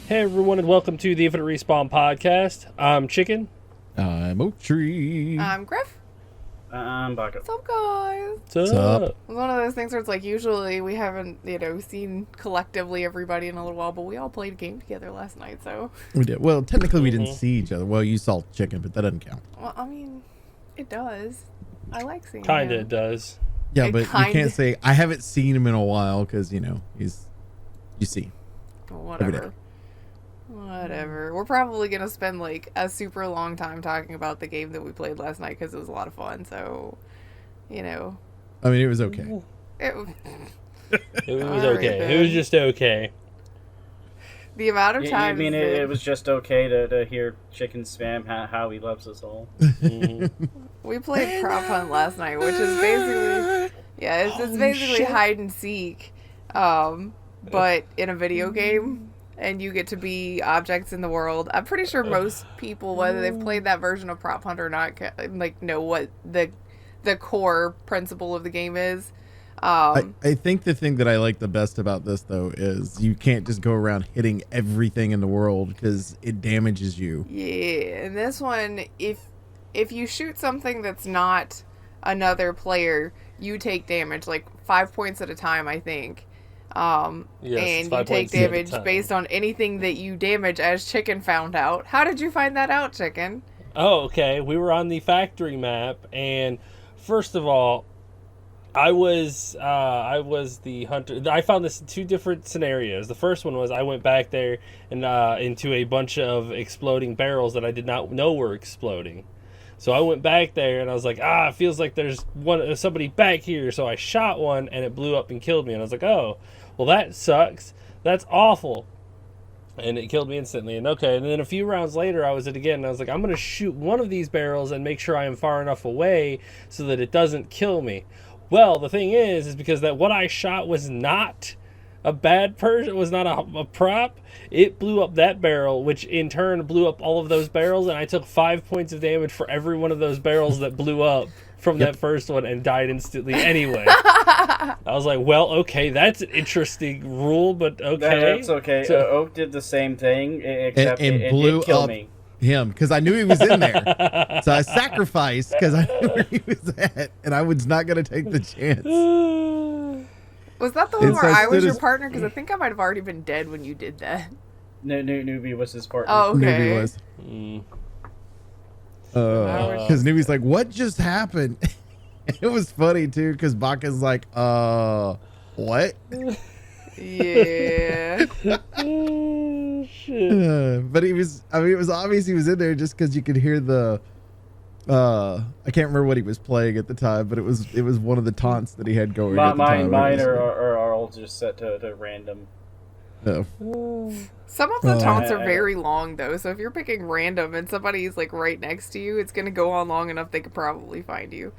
Hey everyone, and welcome to the Infinite Respawn podcast. I'm Chicken. I'm Oak Tree. I'm Griff. I'm Baka. What's up, guys? What's up? It's one of those things where it's like usually we haven't, seen collectively everybody in a little while, but we all played a game together last night, so. We did. Well, technically we didn't see each other. Well, you saw Chicken, but that doesn't count. Well, I mean, it does. I like seeing Kinda him. it does. Yeah, It but you can't say I haven't seen him in a while because you see. Whatever. Whatever. We're probably going to spend like a super long time talking about the game that we played last night because it was a lot of fun, so, I mean, it was okay. It was All okay. right, It was just okay. The amount of I times mean, that it was just okay to hear Chicken spam how he loves us all. we played Prop Hunt last night, which is basically, it's basically hide and seek, but in a video game, and you get to be objects in the world. I'm pretty sure most people, whether they've played that version of Prop Hunt or not, know what the core principle of the game is. I think the thing that I like the best about this, though, is you can't just go around hitting everything in the world because it damages you. Yeah, and this one, if you shoot something that's not another player, you take damage, like 5 points at a time, I think. Yes, And you take damage based on anything that you damage, as Chicken found out. How did you find that out, Chicken? Oh, okay. We were on the factory map, and first of all, I was the hunter. I found this in two different scenarios. The first one was I went back there and into a bunch of exploding barrels that I did not know were exploding. So I went back there and I was like, it feels like there's somebody back here. So I shot one and it blew up and killed me. And I was like, oh, well, that sucks. That's awful. And it killed me instantly. And okay, and then a few rounds later, I was at it again. And I was like, I'm going to shoot one of these barrels and make sure I am far enough away so that it doesn't kill me. Well, the thing is because that what I shot was not a bad person, was not a prop. It blew up that barrel, which in turn blew up all of those barrels, and I took 5 points of damage for every one of those barrels that blew up from that first one and died instantly anyway. I was like, well, okay, that's an interesting rule, but okay. That's okay. So, Oak did the same thing, except and it blew did kill up me. him because I knew he was in there. So I sacrificed because I knew where he was at, and I was not going to take the chance. Was that the one And where so I was stood your as- partner? Because I think I might have already been dead when you did that. No, Newbie was his partner. Oh, okay. Newbie was. Because Newbie's like, what just happened? It was funny too because Baka's like, what? Yeah. shit. But it was obvious he was in there just because you could hear the I can't remember what he was playing at the time, but it was one of the taunts that he had going at the time. Mine are all just set to random. No. Some of the taunts are I- very long, though, so if you're picking random and somebody's like right next to you, it's going to go on long enough they could probably find you.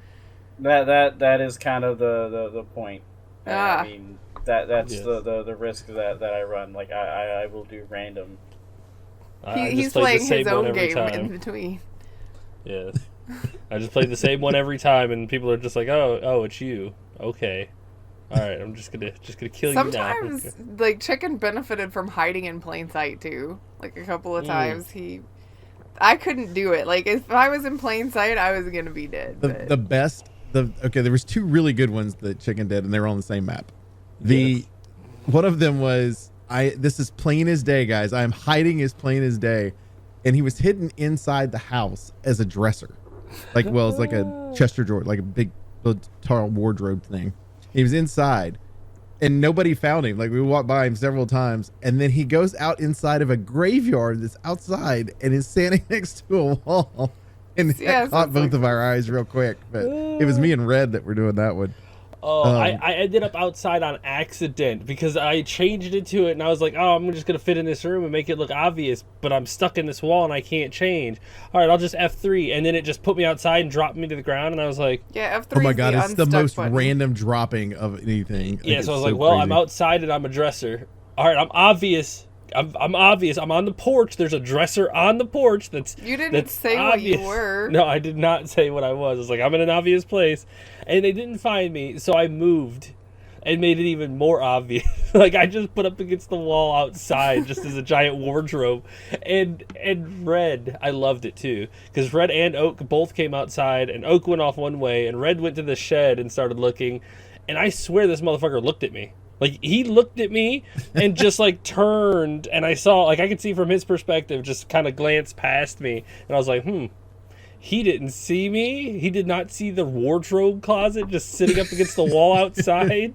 That is kind of the point. Ah. I mean, that's Yes. the risk that I run. Like I will do random. I He's just played playing the same his one own every game time. in between. Yes. I just played the same one every time, and people are just like, "Oh, it's you." Okay. All right, I'm just gonna kill Sometimes, you now. like, Chicken benefited from hiding in plain sight, too. Like, a couple of times, I couldn't do it. Like, if I was in plain sight, I was gonna be dead. The best. There was two really good ones that Chicken did, and they were on the same map. One of them was this is plain as day, guys. I am hiding as plain as day, and he was hidden inside the house as a dresser, it's like a Chester drawer, like a big tall wardrobe thing. He was inside, and nobody found him. Like we walked by him several times, and then he goes out inside of a graveyard that's outside and is standing next to a wall. And that caught both of our eyes real quick, but it was me and Red that were doing that one. Oh, I ended up outside on accident because I changed into it and I was like, oh, I'm just going to fit in this room and make it look obvious, but I'm stuck in this wall and I can't change. All right, I'll just F3. And then it just put me outside and dropped me to the ground and I was like... Yeah, F3 oh my God, it's the most button. random dropping of anything. Yeah, so I was like, well, crazy. I'm outside and I'm a dresser. All right, I'm obvious. I'm obvious. I'm on the porch. There's a dresser on the porch that's... You didn't that's say obvious. what you were. No, I did not say what I was. I was like, I'm in an obvious place. And they didn't find me, so I moved. and made it even more obvious. Like, I just put up against the wall outside just as a giant wardrobe. And Red, I loved it too, because Red and Oak both came outside, and Oak went off one way, and Red went to the shed and started looking, and I swear this motherfucker looked at me. Like, he looked at me and just, like, turned, and I saw, like, I could see from his perspective, just kind of glanced past me, and I was like, he didn't see me? He did not see the wardrobe closet just sitting up against the wall outside?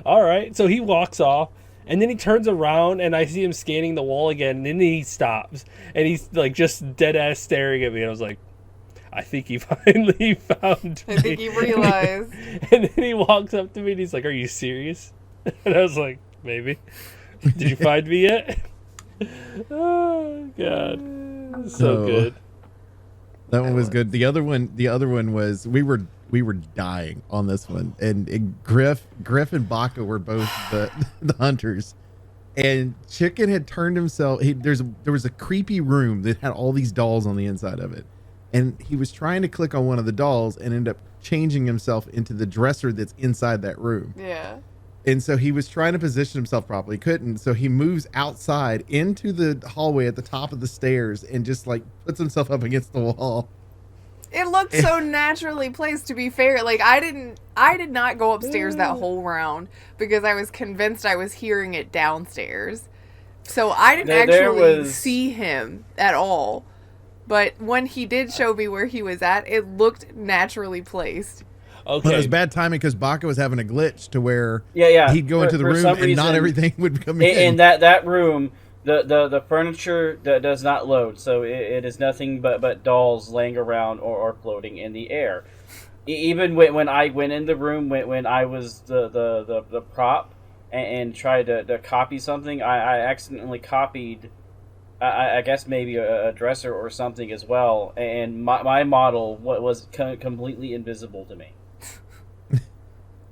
All right. So he walks off, and then he turns around, and I see him scanning the wall again, and then he stops, and he's, like, just dead-ass staring at me, and I was like, I think he finally found me. I think he realized. And then he walks up to me, and he's like, are you serious? And I was like, maybe. Did you find me yet? Oh, God. So good. That one was good. The other one was we were dying on this one, and Griff and Baka were both the hunters, and Chicken had turned himself. There was a creepy room that had all these dolls on the inside of it, and he was trying to click on one of the dolls and ended up changing himself into the dresser that's inside that room. Yeah. And so he was trying to position himself properly, couldn't. So he moves outside into the hallway at the top of the stairs and just like puts himself up against the wall. It looked so naturally placed, to be fair. Like, I did not go upstairs that whole round because I was convinced I was hearing it downstairs. So I didn't actually see him at all. But when he did show me where he was at, it looked naturally placed. Okay. But it was bad timing because Baka was having a glitch to where he'd go into the room and not everything would come in. In that room, the furniture does not load, so it is nothing but dolls laying around or floating in the air. Even when I went in the room, when I was the prop and tried to copy something, I accidentally copied, I guess maybe a dresser or something as well, and my model was completely invisible to me.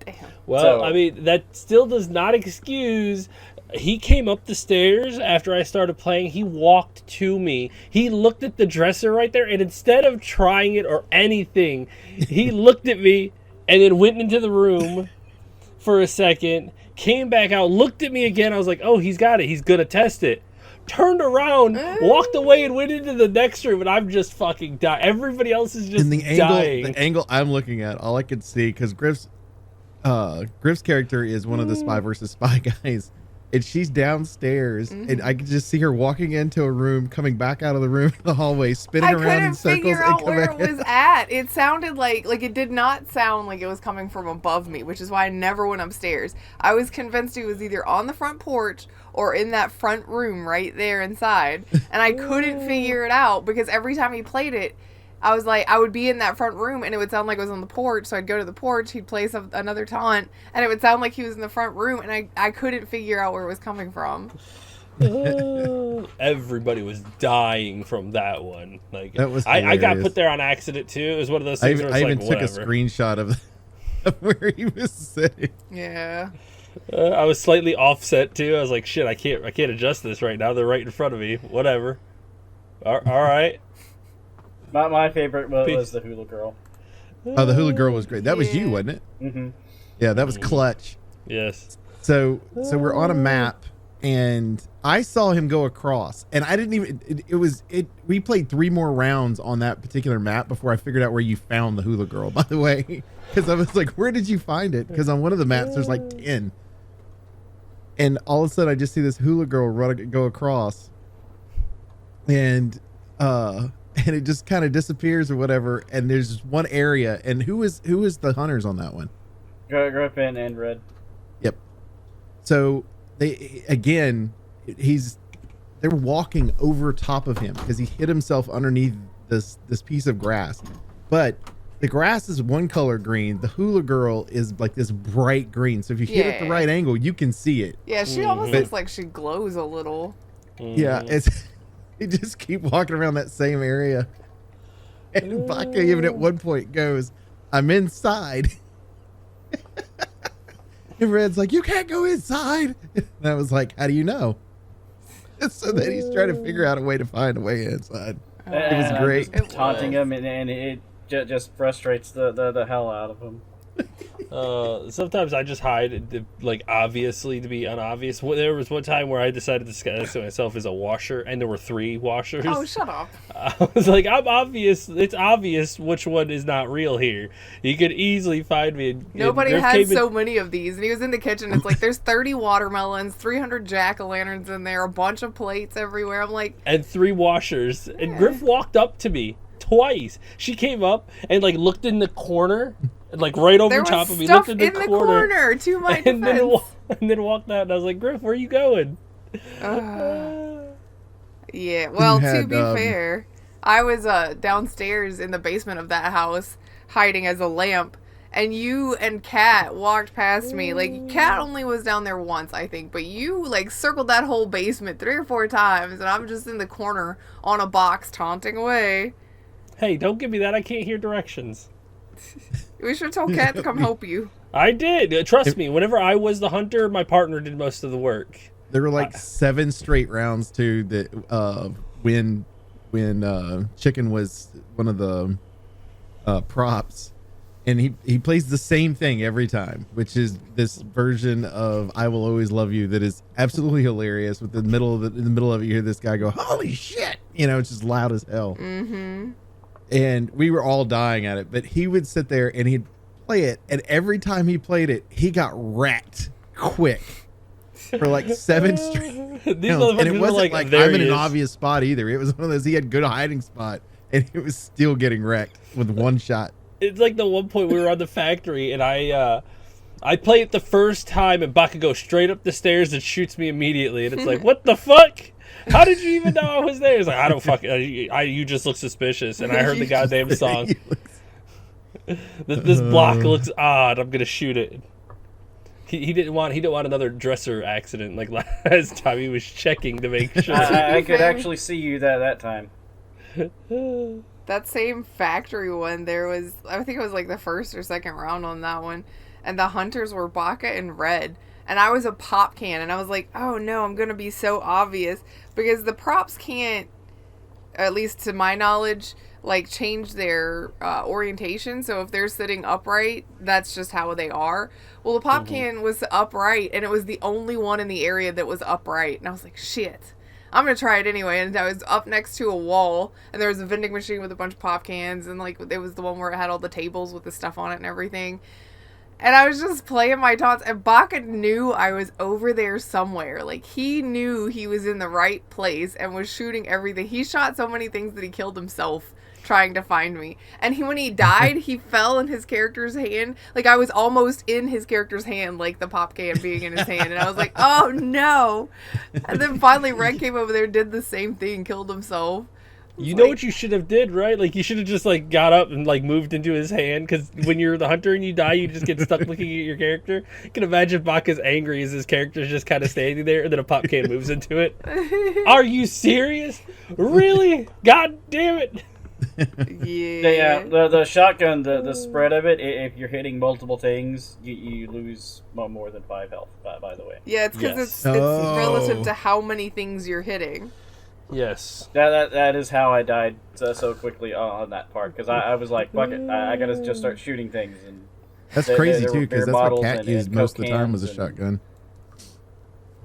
Damn. Well, I mean, that still does not excuse. He came up the stairs after I started playing. He walked to me. He looked at the dresser right there, and instead of trying it or anything, he looked at me and then went into the room for a second, came back out, looked at me again. I was like, oh, he's got it. He's going to test it. Turned around, walked away, and went into the next room, and I'm just fucking dying. Everybody else is just dying. The angle I'm looking at, all I could see, because Griff's character is one of the Spy versus Spy guys, and she's downstairs, and I could just see her walking into a room, coming back out of the room, the hallway, spinning around in circles. I couldn't figure out where it was at. It sounded like it did not sound like it was coming from above me, which is why I never went upstairs. I was convinced it was either on the front porch or in that front room right there inside, and I couldn't figure it out because every time he played it, I was like, I would be in that front room and it would sound like it was on the porch. So I'd go to the porch, he'd play another taunt, and it would sound like he was in the front room, and I couldn't figure out where it was coming from. Everybody was dying from that one. Like, that was I got put there on accident too. It was one of those things where it's I even like, took whatever. a screenshot of where he was sitting. Yeah. I was slightly offset too. I was like, shit, I can't adjust this right now. They're right in front of me. Whatever. All right. My favorite was the hula girl. Oh, the hula girl was great. That was you, wasn't it? Mm-hmm. Yeah, that was clutch. Yes. So we're on a map, and I saw him go across, and I didn't even. We played 3 more rounds on that particular map before I figured out where you found the hula girl. By the way, because I was like, where did you find it? Because on one of the maps there's like 10, and all of a sudden I just see this hula girl go across, and it just kind of disappears or whatever. And there's just one area, and who is the hunters on that one? Griffin and Red. Yep. So they're walking over top of him because he hit himself underneath this piece of grass. But the grass is one color green. The hula girl is like this bright green. So if you hit it at the right angle, you can see it. Yeah, she almost looks like she glows a little. Yeah, you just keep walking around that same area. And Baka even at one point goes, I'm inside. And Red's like, you can't go inside. And I was like, how do you know? So then he's trying to figure out a way to find a way inside. It was great. Taunting him, and it just frustrates the hell out of him. Sometimes I just hide, like, obviously to be unobvious. There was one time where I decided to disguise myself as a washer, and there were 3 washers. Oh, shut up. I was like, I'm obvious. It's obvious which one is not real here. You could easily find me. Nobody has so many of these. And he was in the kitchen. It's like, there's 30 watermelons, 300 jack-o'-lanterns in there, a bunch of plates everywhere. I'm like... And 3 washers. Yeah. And Griff walked up to me twice. She came up and, like, looked in the corner... Like right over top of me, looked in the corner to my defense. And then walked out, and I was like, "Griff, where are you going?" Yeah. Well, to be fair, I was downstairs in the basement of that house, hiding as a lamp, and you and Kat walked past me. Like, Kat only was down there once, I think, but you like circled that whole basement 3 or 4 times, and I'm just in the corner on a box taunting away. Hey, don't give me that. I can't hear directions. We should have told Kat to come help you. I did. Trust me, whenever I was the hunter, my partner did most of the work. There were like 7 straight rounds too that when Chicken was one of the props, and he plays the same thing every time, which is this version of "I Will Always Love You" that is absolutely hilarious. With in the middle of it, you hear this guy go, "Holy shit!" You know, it's just loud as hell. Mm-hmm. And we were all dying at it, but he would sit there and he'd play it, and every time he played it, he got wrecked quick for like 7 straight rounds. And it wasn't like I'm in an obvious spot either. It was one of those, he had good hiding spot, and he was still getting wrecked with 1 shot. It's like the one point we were on the factory, and I play it the first time, and Baka goes straight up the stairs and shoots me immediately, and it's like, what the fuck? How did you even know I was there? It's like, I don't fucking... you just look suspicious, and I heard the goddamn song. This block looks odd. I'm gonna shoot it. He didn't want another dresser accident like last time. He was checking to make sure. I could actually see you that time. That same factory one, there was... I think it was like the first or second round on that one, and the hunters were Baka and Red. And I was a pop can, and I was like, oh no, I'm going to be so obvious. Because the props can't, at least to my knowledge, like change their orientation. So if they're sitting upright, that's just how they are. Well, the pop can was upright, and it was the only one in the area that was upright. And I was like, shit, I'm going to try it anyway. And I was up next to a wall, and there was a vending machine with a bunch of pop cans. And like it was the one where it had all the tables with the stuff on it and everything. And I was just playing my taunts, and Baka knew I was over there somewhere. Like, he knew he was in the right place and was shooting everything. He shot so many things that he killed himself trying to find me. And when he died, he fell in his character's hand. Like, I was almost in his character's hand, like the pop can being in his hand. And I was like, oh, no. And then finally, Red came over there, did the same thing, killed himself. You know what you should have did, right? Like, you should have just, like, got up and, like, moved into his hand, because when you're the hunter and you die, you just get stuck looking at your character. You can imagine Baka's angry as his character's just kind of standing there, and then a pop can moves into it. Are you serious? Really? God damn it. Yeah. The shotgun, the spread of it, if you're hitting multiple things, you lose more than 5 health, by the way. Yeah, it's because it's relative to how many things you're hitting. Yes. That is how I died so quickly on that part, because I was like, fuck it, I gotta just start shooting things. And that's crazy too, because that's what Kat used most of the time was a shotgun.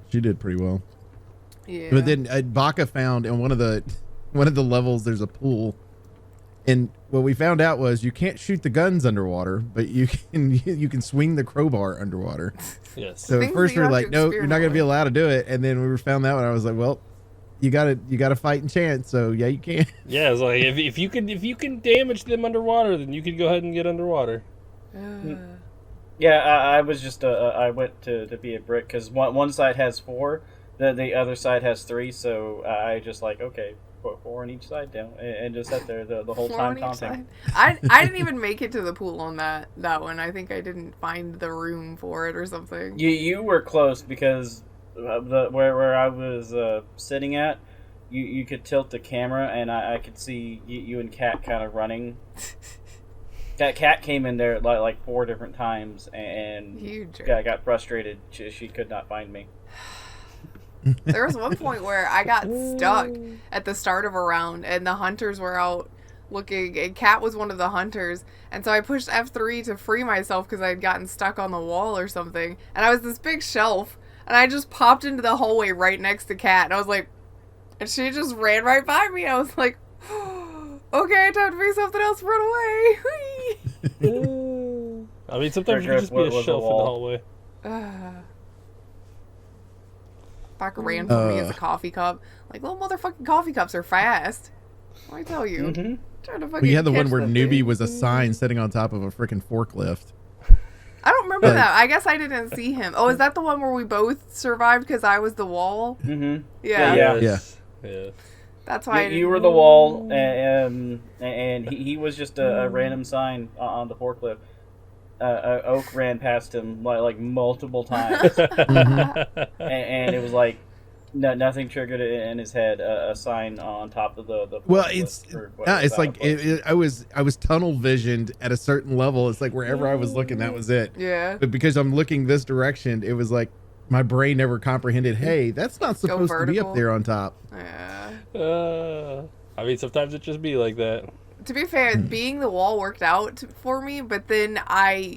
She did pretty well. Yeah. But then Baka found in one of the levels there's a pool, and what we found out was you can't shoot the guns underwater, but you can swing the crowbar underwater. Yes. So at first we were like, no, you're not gonna be allowed to do it, and then we found that one. I was like, well, you gotta fight and chance, so yeah, you can. Yeah, it's like if you can damage them underwater, then you can go ahead and get underwater. Yeah, I was just I went to be a brick, because one side has 4, the other side has 3, so I just like, okay, put 4 on each side down, and just sat there the whole time taunting. I didn't even make it to the pool on that one. I think I didn't find the room for it or something. You were close, because where I was sitting at, you could tilt the camera, and I could see you and Kat kind of running. That Kat came in there like 4 different times, and got frustrated. She could not find me. There was one point where I got stuck at the start of a round, and the hunters were out looking, and Kat was one of the hunters, and so I pushed F3 to free myself because I had gotten stuck on the wall or something, and I was this big shelf, and I just popped into the hallway right next to Kat, and I was like, and she just ran right by me. I was like, okay, time to make something else run away. I mean, sometimes you can just be a shelf in the hallway. Baka ran for me as a coffee cup. Like, little motherfucking coffee cups are fast. Let me tell you. Mm-hmm. Trying to fucking We had the one catch where that newbie thing. was a sign sitting on top of a freaking forklift. I don't remember that. I guess I didn't see him. Oh, is that the one where we both survived because I was the wall? Mm-hmm. Yeah. Yes. That's why You were the wall, and he was just a random sign on the forklift. Oak ran past him like multiple times, and it was like nothing triggered it in his head. A sign on top of the Well, forklift it's like I was tunnel visioned at a certain level. It's like wherever I was looking, that was it. Yeah. But because I'm looking this direction, it was like my brain never comprehended. Hey, that's not supposed to be up there on top. Yeah. I mean, sometimes it just be like that. To be fair, being the wall worked out for me, but then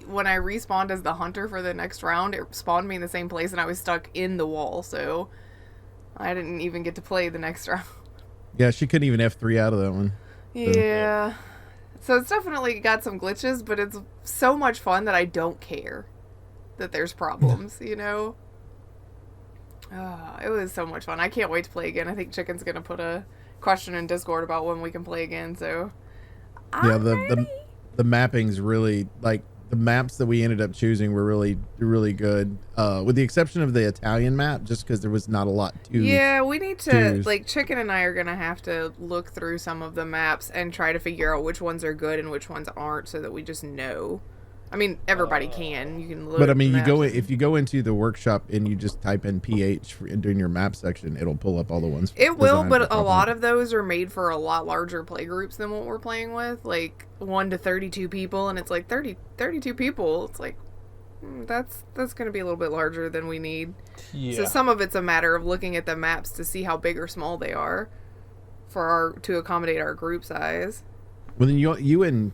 when I respawned as the hunter for the next round, it spawned me in the same place and I was stuck in the wall, so I didn't even get to play the next round. Yeah, she couldn't even F3 out of that one. Yeah. So it's definitely got some glitches, but it's so much fun that I don't care that there's problems, you know? It was so much fun. I can't wait to play again. I think Chicken's going to put a question in Discord about when we can play again, so... Yeah, the mapping's really, like, the maps that we ended up choosing were really, really good. With the exception of the Italian map, just because there was not a lot to Yeah, we need to, choose. like, Chicken and I are going to have to look through some of the maps and try to figure out which ones are good and which ones aren't so that we just know. I mean, everybody can. You can look. But I mean, if you go into the workshop and you just type in PH during your map section, it'll pull up all the ones. It will, designed but for a lot Papa. of those are made for a lot larger play groups than what we're playing with. Like 1 to 32 people, and it's like 32 people. It's like, that's going to be a little bit larger than we need. Yeah. So some of it's a matter of looking at the maps to see how big or small they are to accommodate our group size. Well, then you and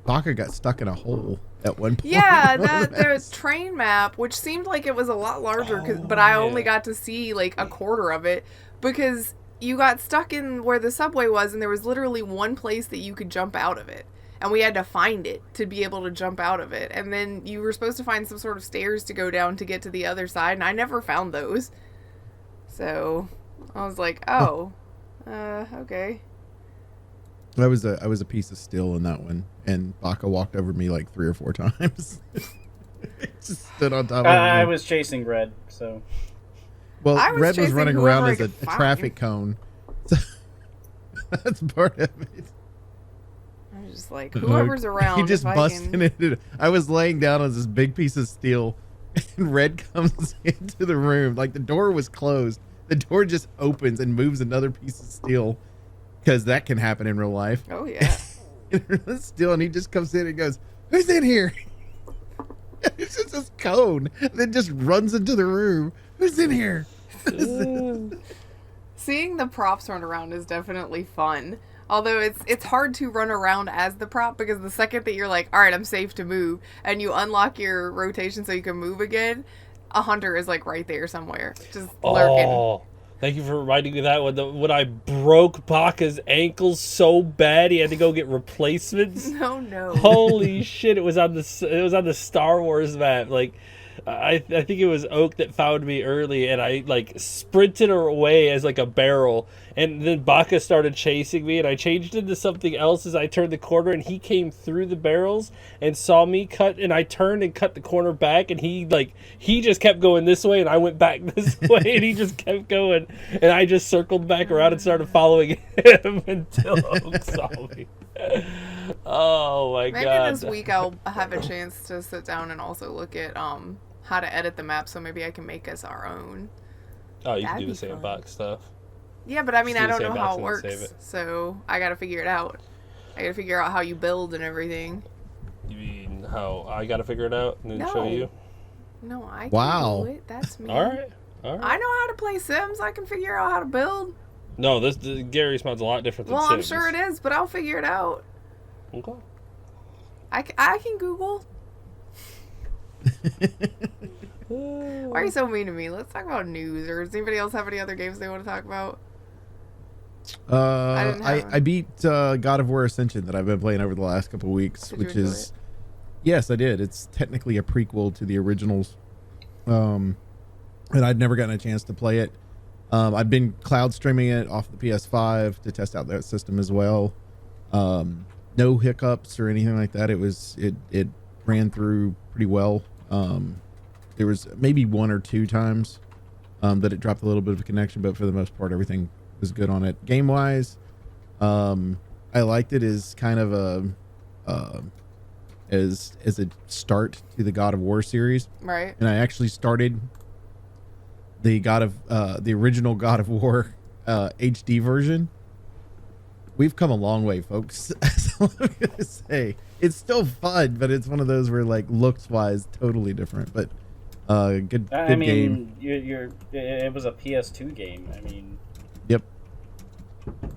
Baka got stuck in a hole at one point. Yeah, the train map, which seemed like it was a lot larger, but I only got to see like a quarter of it because you got stuck in where the subway was, and there was literally one place that you could jump out of it, and we had to find it to be able to jump out of it, and then you were supposed to find some sort of stairs to go down to get to the other side, and I never found those. So I was like, oh, okay. I was a piece of steel in that one, and Baka walked over me like 3 or 4 times. Just stood on top of me. I was chasing Red, so. Well, I was Red was chasing running whoever around I as a could find. traffic cone. So that's part of it. I was just like, whoever's around. He just if I busted can... it. I was laying down on this big piece of steel, and Red comes into the room. Like, the door was closed. The door just opens and moves another piece of steel, because that can happen in real life. Oh yeah. Steel, and he just comes in and goes, "Who's in here?" It's just this cone. Then just runs into the room. Who's in here? Seeing the props run around is definitely fun. Although it's hard to run around as the prop because the second that you're like, all right, I'm safe to move, and you unlock your rotation so you can move again, a hunter is like right there somewhere, just lurking. Oh, thank you for reminding me of that one. When I broke Baka's ankles so bad, he had to go get replacements. No. Holy shit! It was on the Star Wars map. Like, I think it was Oak that found me early, and I like sprinted away as like a barrel, and then Baka started chasing me, and I changed into something else as I turned the corner, and he came through the barrels and saw me cut, and I turned and cut the corner back, and he just kept going this way, and I went back this way, and he just kept going, and I just circled back around and started following him until Oak saw me. Oh my god. Maybe this week I'll have a chance to sit down and also look at how to edit the map so maybe I can make us our own. Oh, you can That'd do the be fun. sandbox stuff. Yeah, but I mean, Just I do the don't know how it sandbox and then works, save it. so I gotta figure it out. I gotta figure out how you build and everything. You mean how I gotta figure it out and then show No. you? No, I can Wow. do it. That's me. All right. I know how to play Sims. I can figure out how to build. No, the Garry's mod's a lot different than Well, Sims. I'm sure it is, but I'll figure it out. Okay. I can Google. Why are you so mean to me? Let's talk about news. Or does anybody else have any other games they want to talk about? I beat God of War Ascension that I've been playing over the last couple of weeks, Did you which enjoy is it? yes, I did. It's technically a prequel to the originals, and I'd never gotten a chance to play it. I've been cloud streaming it off the PS5 to test out that system as well. No hiccups or anything like that. It ran through pretty well. There was maybe one or two times that it dropped a little bit of a connection, but for the most part, everything was good on it. Game wise, I liked it as kind of as a start to the God of War series. Right. And I actually started the original God of War HD version. We've come a long way, folks. That's all I'm gonna say. It's still fun, but it's one of those where, like, looks wise, totally different. But good game. It was a PS2 game. I mean, Yep.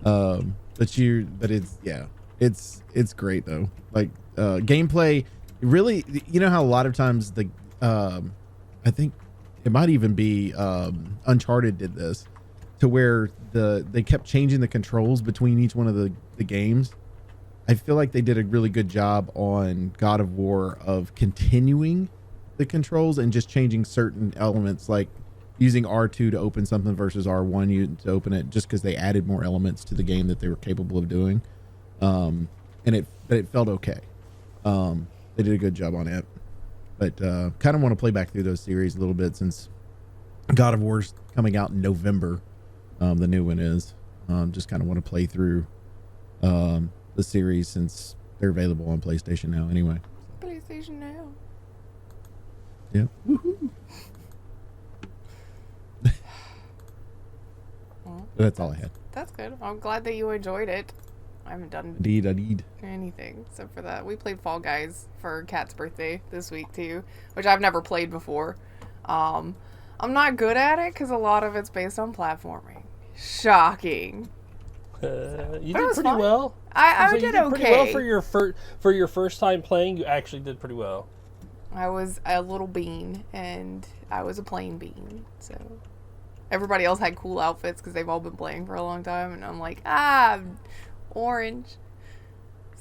But it's great though. Like gameplay, really, you know how a lot of times I think it might even be Uncharted did this, to where they kept changing the controls between each one of the games. I feel like they did a really good job on God of War of continuing the controls and just changing certain elements, like using R2 to open something versus R1 to open it, just because they added more elements to the game that they were capable of doing. But it felt okay. They did a good job on it. But kind of want to play back through those series a little bit, since God of War's coming out in November. The new one is. Just kind of want to play through the series, since they're available on PlayStation now anyway. PlayStation Now. Yeah. Woohoo. Well, That's all I had. that's good. I'm glad that you enjoyed it. I haven't done Indeed. anything except for that. We played Fall Guys for Kat's birthday this week too, which I've never played before. I'm not good at it because a lot of it's based on platforming. Shocking. You But it did was pretty fun. well. I So you did pretty well okay. for your first time playing. You actually did pretty well. I was a little bean and I was a plain bean. So everybody else had cool outfits because they've all been playing for a long time, and I'm like, orange.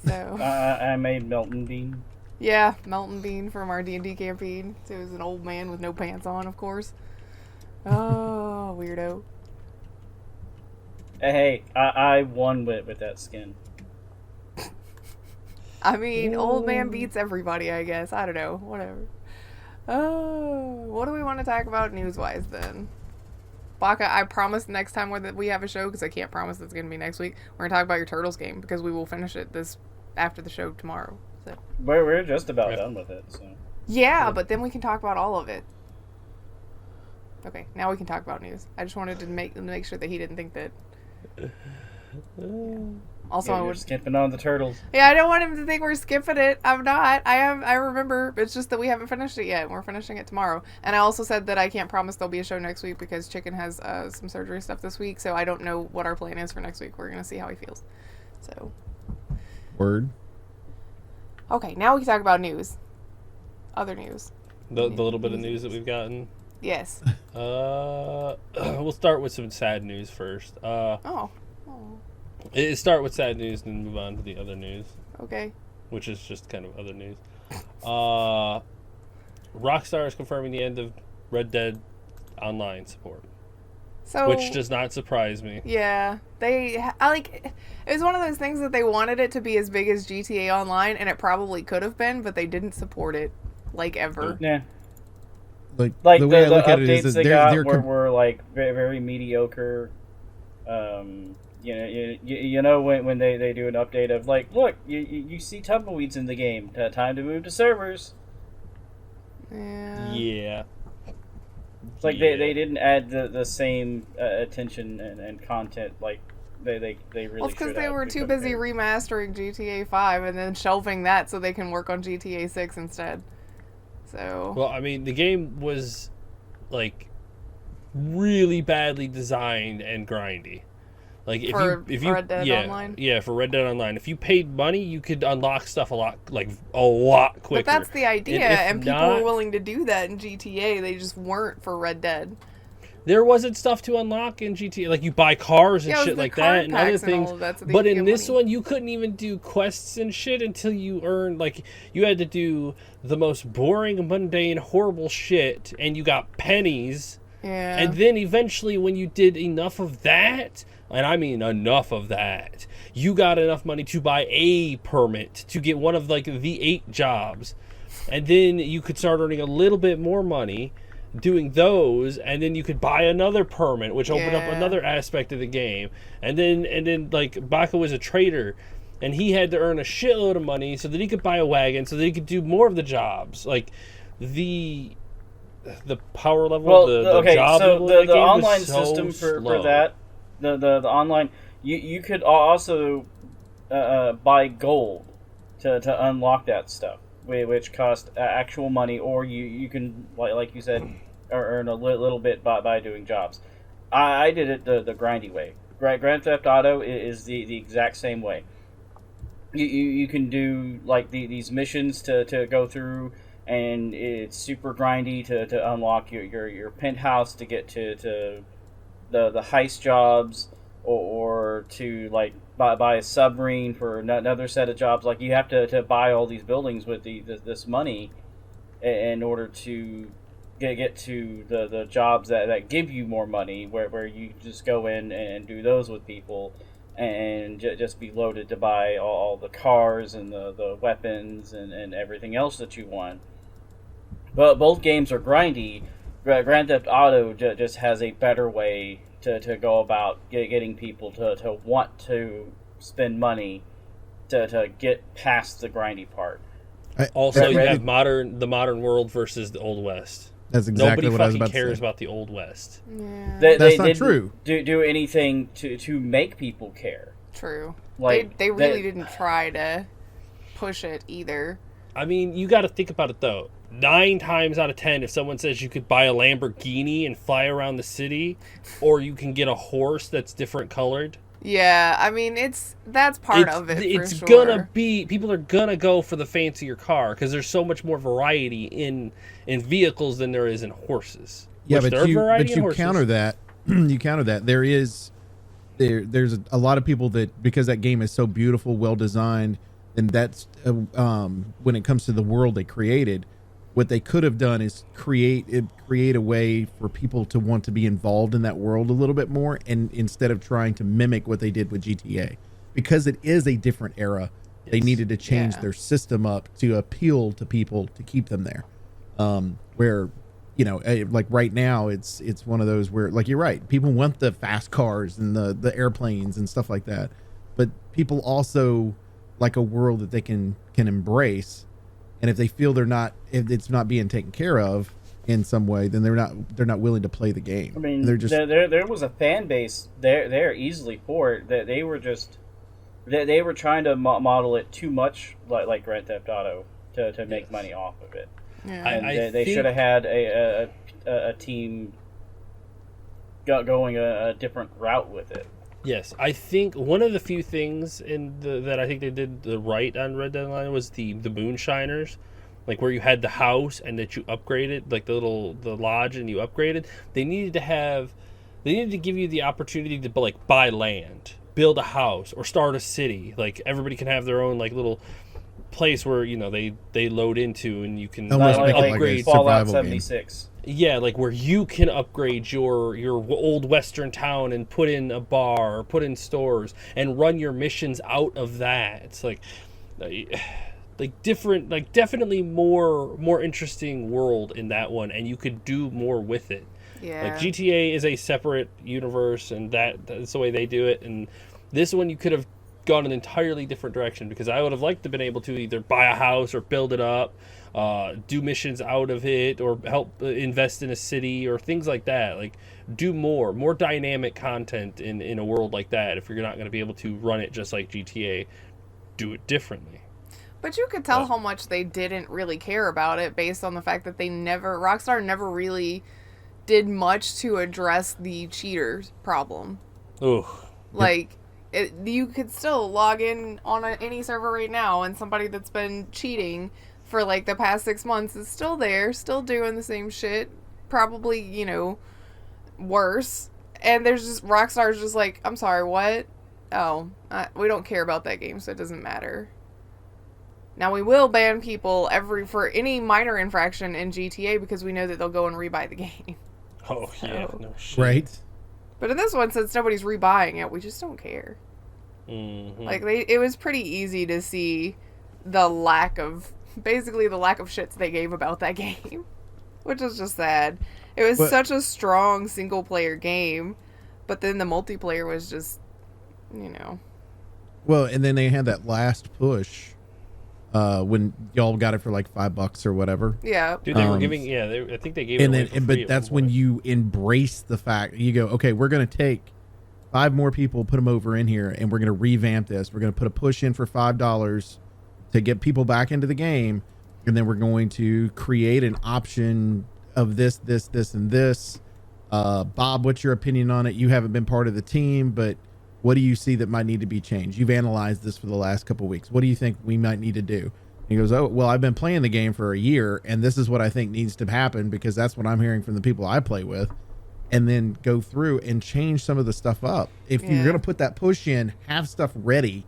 So I made Melton Bean. yeah, Melton Bean from our D&D campaign. So it was an old man with no pants on, of course. Oh, weirdo. Hey, I won with that skin. I mean, old man beats everybody, I guess. I don't know. Whatever. What do we want to talk about news-wise then? Baka, I promise next time that we have a show, because I can't promise it's going to be next week, we're going to talk about your Turtles game, because we will finish it after the show tomorrow. So We're just about done with it. So yeah, but then we can talk about all of it. Okay, now we can talk about news. I just wanted to make sure that he didn't think that. Also, I you're would. skipping on the turtles. Yeah, I don't want him to think we're skipping it. I'm not. I remember. It's just that we haven't finished it yet. We're finishing it tomorrow. And I also said that I can't promise there'll be a show next week because Chicken has some surgery stuff this week. So I don't know what our plan is for next week. We're gonna see how he feels. So. Word. Okay, now we can talk about news. Other news. The little bit of news that we've gotten. Yes. We'll start with some sad news first. Oh. Start with sad news and then move on to the other news, Okay. which is just kind of other news. Rockstar is confirming the end of Red Dead Online support, So. which does not surprise me. Yeah, it was one of those things that they wanted it to be as big as GTA Online, and it probably could have been, but they didn't support it, like, ever. Yeah, Like like the way I the look at it updates is that they got they're were like very, very mediocre. You know when they do an update of like, look, you see tumbleweeds in the game. Time to move to servers. Yeah. Yeah. It's like they didn't add the same attention and content like they really Well, it's because should they have were to too busy compare. remastering GTA 5 and then shelving that so they can work on GTA 6 instead. So. Well, I mean, the game was like really badly designed and grindy. Like if you Red Dead Online? Yeah, for Red Dead Online. If you paid money, you could unlock stuff a lot quicker. But that's the idea, and people not, were willing to do that in GTA. They just weren't for Red Dead. There wasn't stuff to unlock in GTA, like you buy cars and shit like that, and other things. But in this one, you couldn't even do quests and shit until you earned, like, you had to do the most boring, mundane, horrible shit, and you got pennies. Yeah. And then eventually, when you did enough of that, and I mean enough of that, you got enough money to buy a permit to get one of, like, the 8 jobs. And then you could start earning a little bit more money doing those, and then you could buy another permit, which opened up another aspect of the game. And then like Baka was a trader, and he had to earn a shitload of money so that he could buy a wagon, so that he could do more of the jobs. Like the power level, the job level. The online system for that, the online, you could also buy gold to unlock that stuff, which cost actual money, or you can, like you said, earn a little bit by doing jobs. I did it the grindy way. Grand Theft Auto is the exact same way. You can do like these missions to go through, and it's super grindy to unlock your penthouse, to get to the heist jobs, or to like buy a submarine for another set of jobs. Like you have to buy all these buildings with this money in order to get to the jobs that give you more money, where you just go in and do those with people, and just be loaded to buy all the cars and the weapons and everything else that you want. But both games are grindy. Grand Theft Auto just has a better way to go about getting people to want to spend money to get past the grindy part. Also, you have the modern world versus the Old West. That's exactly what I was about to say. Nobody fucking cares about the Old West. Yeah. That's not true. Do anything to make people care. True. Like they really didn't try to push it either. I mean, you got to think about it though. 9 times out of 10, if someone says you could buy a Lamborghini and fly around the city, or you can get a horse that's different colored. Yeah, I mean, that's part of it. It's for sure. gonna be, people are gonna go for the fancier car because there's so much more variety in vehicles than there is in horses. Yeah, but you counter that. You counter that. There's a lot of people that, because that game is so beautiful, well designed, and that's when it comes to the world they created. What they could have done is create a way for people to want to be involved in that world a little bit more, and instead of trying to mimic what they did with GTA, because it is a different era. Yes. They needed to change their system up to appeal to people, to keep them there. Where, like right now, it's one of those where, like, you're right, people want the fast cars and the airplanes and stuff like that, but people also like a world that they can embrace. And if they feel if it's not being taken care of in some way, then they're not willing to play the game. I mean, they're just there was a fan base there easily for it. That they were trying to model it too much like Grand Theft Auto to make money off of it. Yeah. And they should have had a team going a different route with it. Yes, I think one of the few things that I think they did right on Red Dead Online was the Moonshiners, like where you had the house and that you upgraded, like the lodge, and you upgraded. They needed to give you the opportunity to like buy land, build a house, or start a city. Like everybody can have their own like little place where they load into, and you can upgrade Fallout 76. Yeah, like where you can upgrade your old western town and put in a bar or put in stores and run your missions out of that. It's like different, like definitely more interesting world in that one, and you could do more with it. Yeah. Like GTA is a separate universe, and that's the way they do it. And this one you could have gone an entirely different direction, because I would have liked to have been able to either buy a house or build it up, do missions out of it, or help invest in a city or things like that. Like do more dynamic content in a world like that. If you're not going to be able to run it just like GTA, do it differently. But you could tell how much they didn't really care about it based on the fact that Rockstar never really did much to address the cheaters problem. Ooh. Like, you could still log in on any server right now, and somebody that's been cheating for like the past 6 months is still there, still doing the same shit, probably, you know, worse. And there's just Rockstar's just like, I'm sorry, what? Oh, we don't care about that game, so it doesn't matter. Now we will ban people for any minor infraction in GTA because we know that they'll go and rebuy the game. Oh yeah, no shit. Right. But in this one, since nobody's rebuying it, we just don't care. Mm-hmm. Like it was pretty easy to see the lack of shits they gave about that game, which was just sad. It was such a strong single player game, but then the multiplayer was just, you know. Well, and then they had that last push when y'all got it for like $5 or whatever. Yeah. Dude, they were giving. Yeah, I think they gave it away for free but at that's one when point. you embrace the fact you go, okay, we're gonna take 5 more people, put them over in here, and we're gonna revamp this. We're gonna put a push in for $5 to get people back into the game, and then we're going to create an option of this, and this. Bob, what's your opinion on it? You haven't been part of the team, but what do you see that might need to be changed? You've analyzed this for the last couple of weeks. What do you think we might need to do? He goes, oh, well, I've been playing the game for a year, and this is what I think needs to happen because that's what I'm hearing from the people I play with. And then go through and change some of the stuff up. If you're going to put that push in, have stuff ready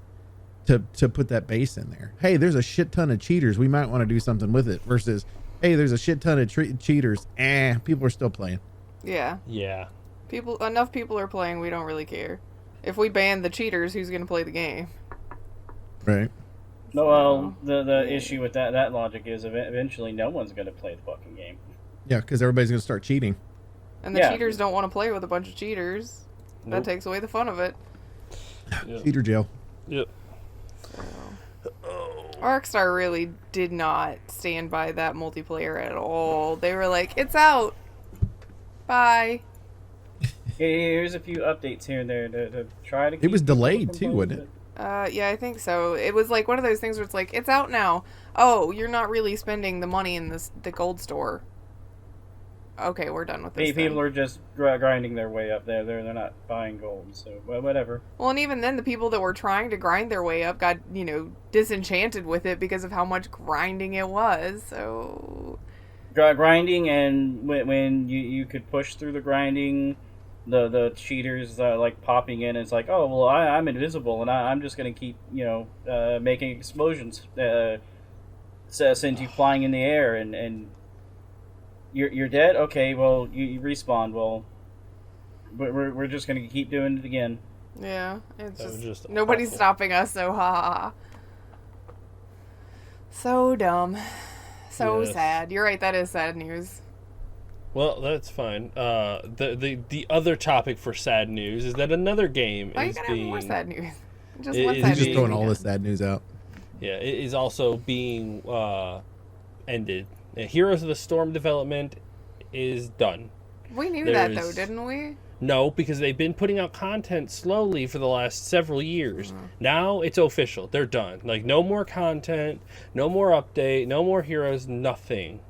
to put that base in there. Hey, there's a shit ton of cheaters. We might want to do something with it versus, hey, there's a shit ton of cheaters. People are still playing. Yeah. Yeah. Enough people are playing, we don't really care. If we ban the cheaters, who's going to play the game? Right. No, well, the issue with that logic is eventually no one's going to play the fucking game. Yeah, because everybody's going to start cheating. And the cheaters don't want to play with a bunch of cheaters. Nope. That takes away the fun of it. Yep. Cheater jail. Yep. Rockstar really did not stand by that multiplayer at all. They were like, it's out. Bye. Here's a few updates here and there to try to keep It was people delayed from too, playing wasn't it? Yeah, I think so. It was like one of those things where it's like, it's out now. Oh, you're not really spending the money in the gold store. Okay, we're done with this. People are just grinding their way up there. They're not buying gold, so whatever. Well, and even then, the people that were trying to grind their way up got, disenchanted with it because of how much grinding it was. So Grinding, and when you could push through the grinding, the cheaters like popping in. And it's like, oh well, I'm invisible, and I'm just gonna keep making explosions, send you flying in the air, and you're dead. Okay, well you respawn. Well, we're just gonna keep doing it again. yeah, it's That was just nobody's awful. stopping us. So ha ha ha. So dumb. So Yes. sad. You're right. That is sad news. Well, that's fine. The other topic for sad news is that another game Why you is gotta have being more sad news? Just It one is sad He's just news. throwing all this sad news out. it is also being ended. Heroes of the Storm development is done. We knew that though, There's- didn't we? No, because they've been putting out content slowly for the last several years. Now it's official. They're done. Like, no more content, no more update, no more heroes, nothing.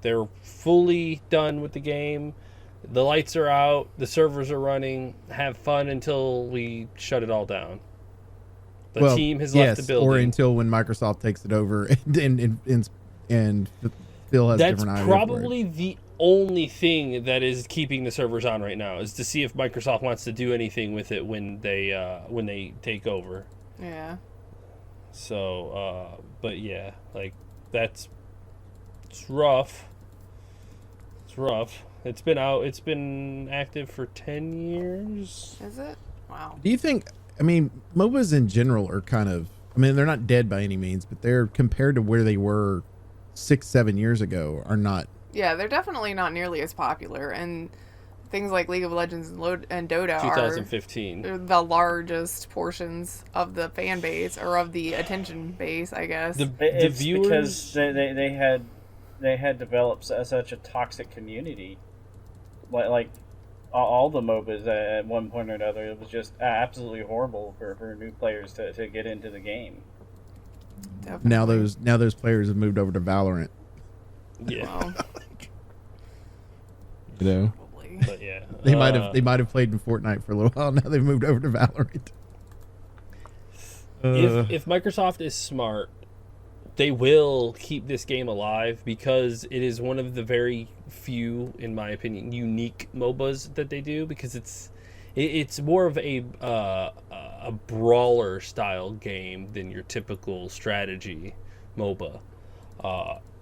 They're fully done with the game. The lights are out. The servers are running. Have fun until we shut it all down. The team has left the building. Or until when Microsoft takes it over and Phil has That's different ideas for it. probably the only thing that is keeping the servers on right now, is to see if Microsoft wants to do anything with it when they take over. Yeah. So, but yeah, like it's rough. It's rough. It's been active for 10 years. Is it? Wow. Do you think, MOBAs in general are kind of, they're not dead by any means, but they're compared to where they were 6-7 years ago are not. Yeah, they're definitely not nearly as popular, and things like League of Legends and Dota 2015. are the largest portions of the fan base, or of the attention base, I guess. The It's viewers, because they had developed such a toxic community, like all the MOBAs at one point or another. It was just absolutely horrible for new players to get into the game. Definitely. Now those players have moved over to Valorant. yeah. Well, You know, probably. But yeah, They might have played in Fortnite for a little while. Now they've moved over to Valorant. If Microsoft is smart, they will keep this game alive because it is one of the very few, in my opinion, unique MOBAs that they do, because it's more of a brawler style game than your typical strategy MOBA.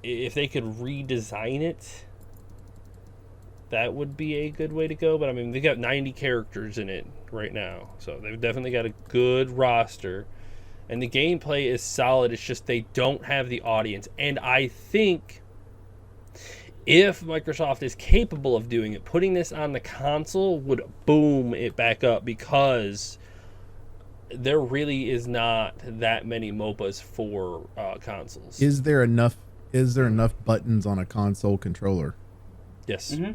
If they could redesign it, that would be a good way to go. But I mean, they got 90 characters in it right now, so they've definitely got a good roster. And the gameplay is solid. It's just they don't have the audience. And I think if Microsoft is capable of doing it, putting this on the console would boom it back up, because there really is not that many MOBAs for consoles. Is there enough buttons on a console controller? Yes. Mm-hmm.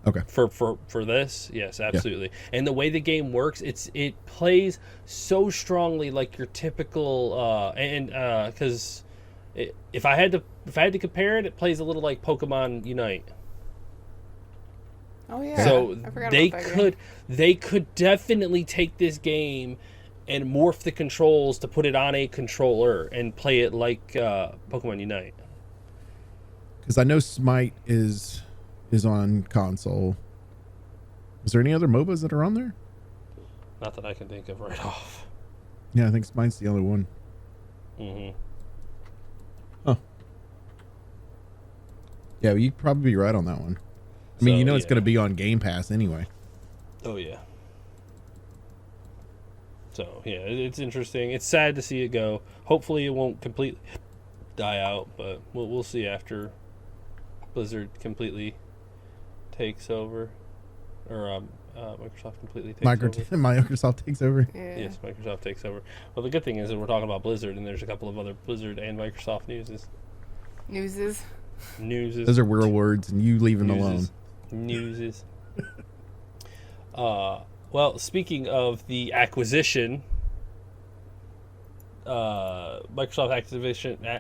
Okay. For this, yes, absolutely. Yeah. And the way the game works, it plays so strongly like your typical because if I had to compare it, it plays a little like Pokemon Unite. Oh yeah. So I forgot they about that they could definitely take this game and morph the controls to put it on a controller and play it like Pokemon Unite. Because I know Smite is on console. Is there any other MOBAs that are on there? Not that I can think of right off. Yeah, I think Smite's the only one. Mm-hmm. Huh. Yeah, well, you'd probably be right on that one. I mean, it's going to be on Game Pass anyway. Oh, yeah. So, yeah, it's interesting. It's sad to see it go. Hopefully it won't completely die out, but we'll see after Blizzard completely takes over, or Microsoft completely takes over. Microsoft takes over. Yeah. Yes, Microsoft takes over. Well, the good thing is that we're talking about Blizzard, and there's a couple of other Blizzard and Microsoft newses. Those are real words, and you leave them alone. Newses. Well, speaking of the acquisition, Microsoft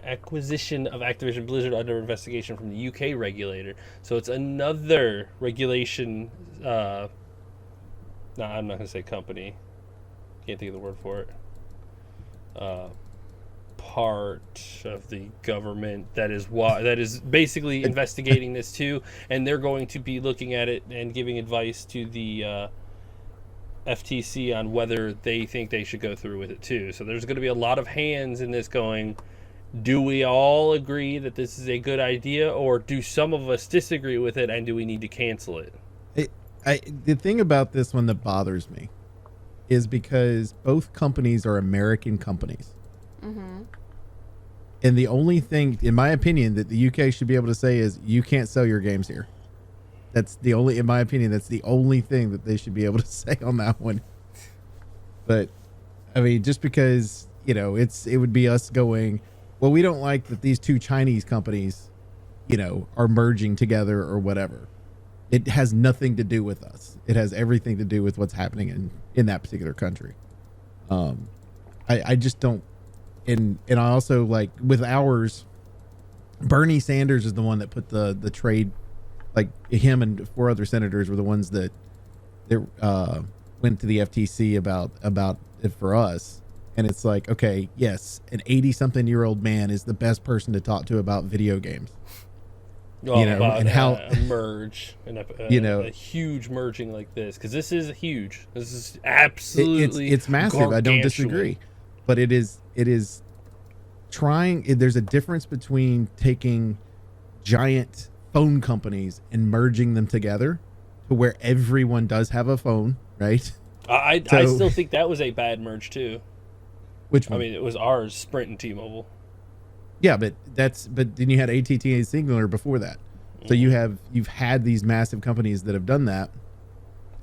acquisition of Activision Blizzard under investigation from the UK regulator. So it's another regulation. No, I'm not going to say company. Can't think of the word for it. Part of the government that is basically investigating this too, and they're going to be looking at it and giving advice to the FTC on whether they think they should go through with it too. So there's going to be a lot of hands in this going, do we all agree that this is a good idea, or do some of us disagree with it, and do we need to cancel it? The thing about this one that bothers me is because both companies are American companies. Mm-hmm. And the only thing, in my opinion, that the UK should be able to say is you can't sell your games here. In my opinion, that's the only thing that they should be able to say on that one. But I mean, just because, it would be us going, well, we don't like that these two Chinese companies, are merging together or whatever. It has nothing to do with us. It has everything to do with what's happening in that particular country. I just don't, and I also, like, with ours, Bernie Sanders is the one that put the trade, like, him and 4 other senators were the ones that went to the FTC about it for us. And it's like, okay, yes, an 80-something-year-old man is the best person to talk to about video games. And how merge and a huge merging like this, because this is huge. This is absolutely it's massive. gargantuan. I don't disagree, but it is trying. There's a difference between taking giant phone companies and merging them together to where everyone does have a phone, right? I still think that was a bad merge too. Which one? I mean, it was ours, Sprint and T-Mobile. Yeah, but then you had AT&T and Singular before that. So you've had these massive companies that have done that,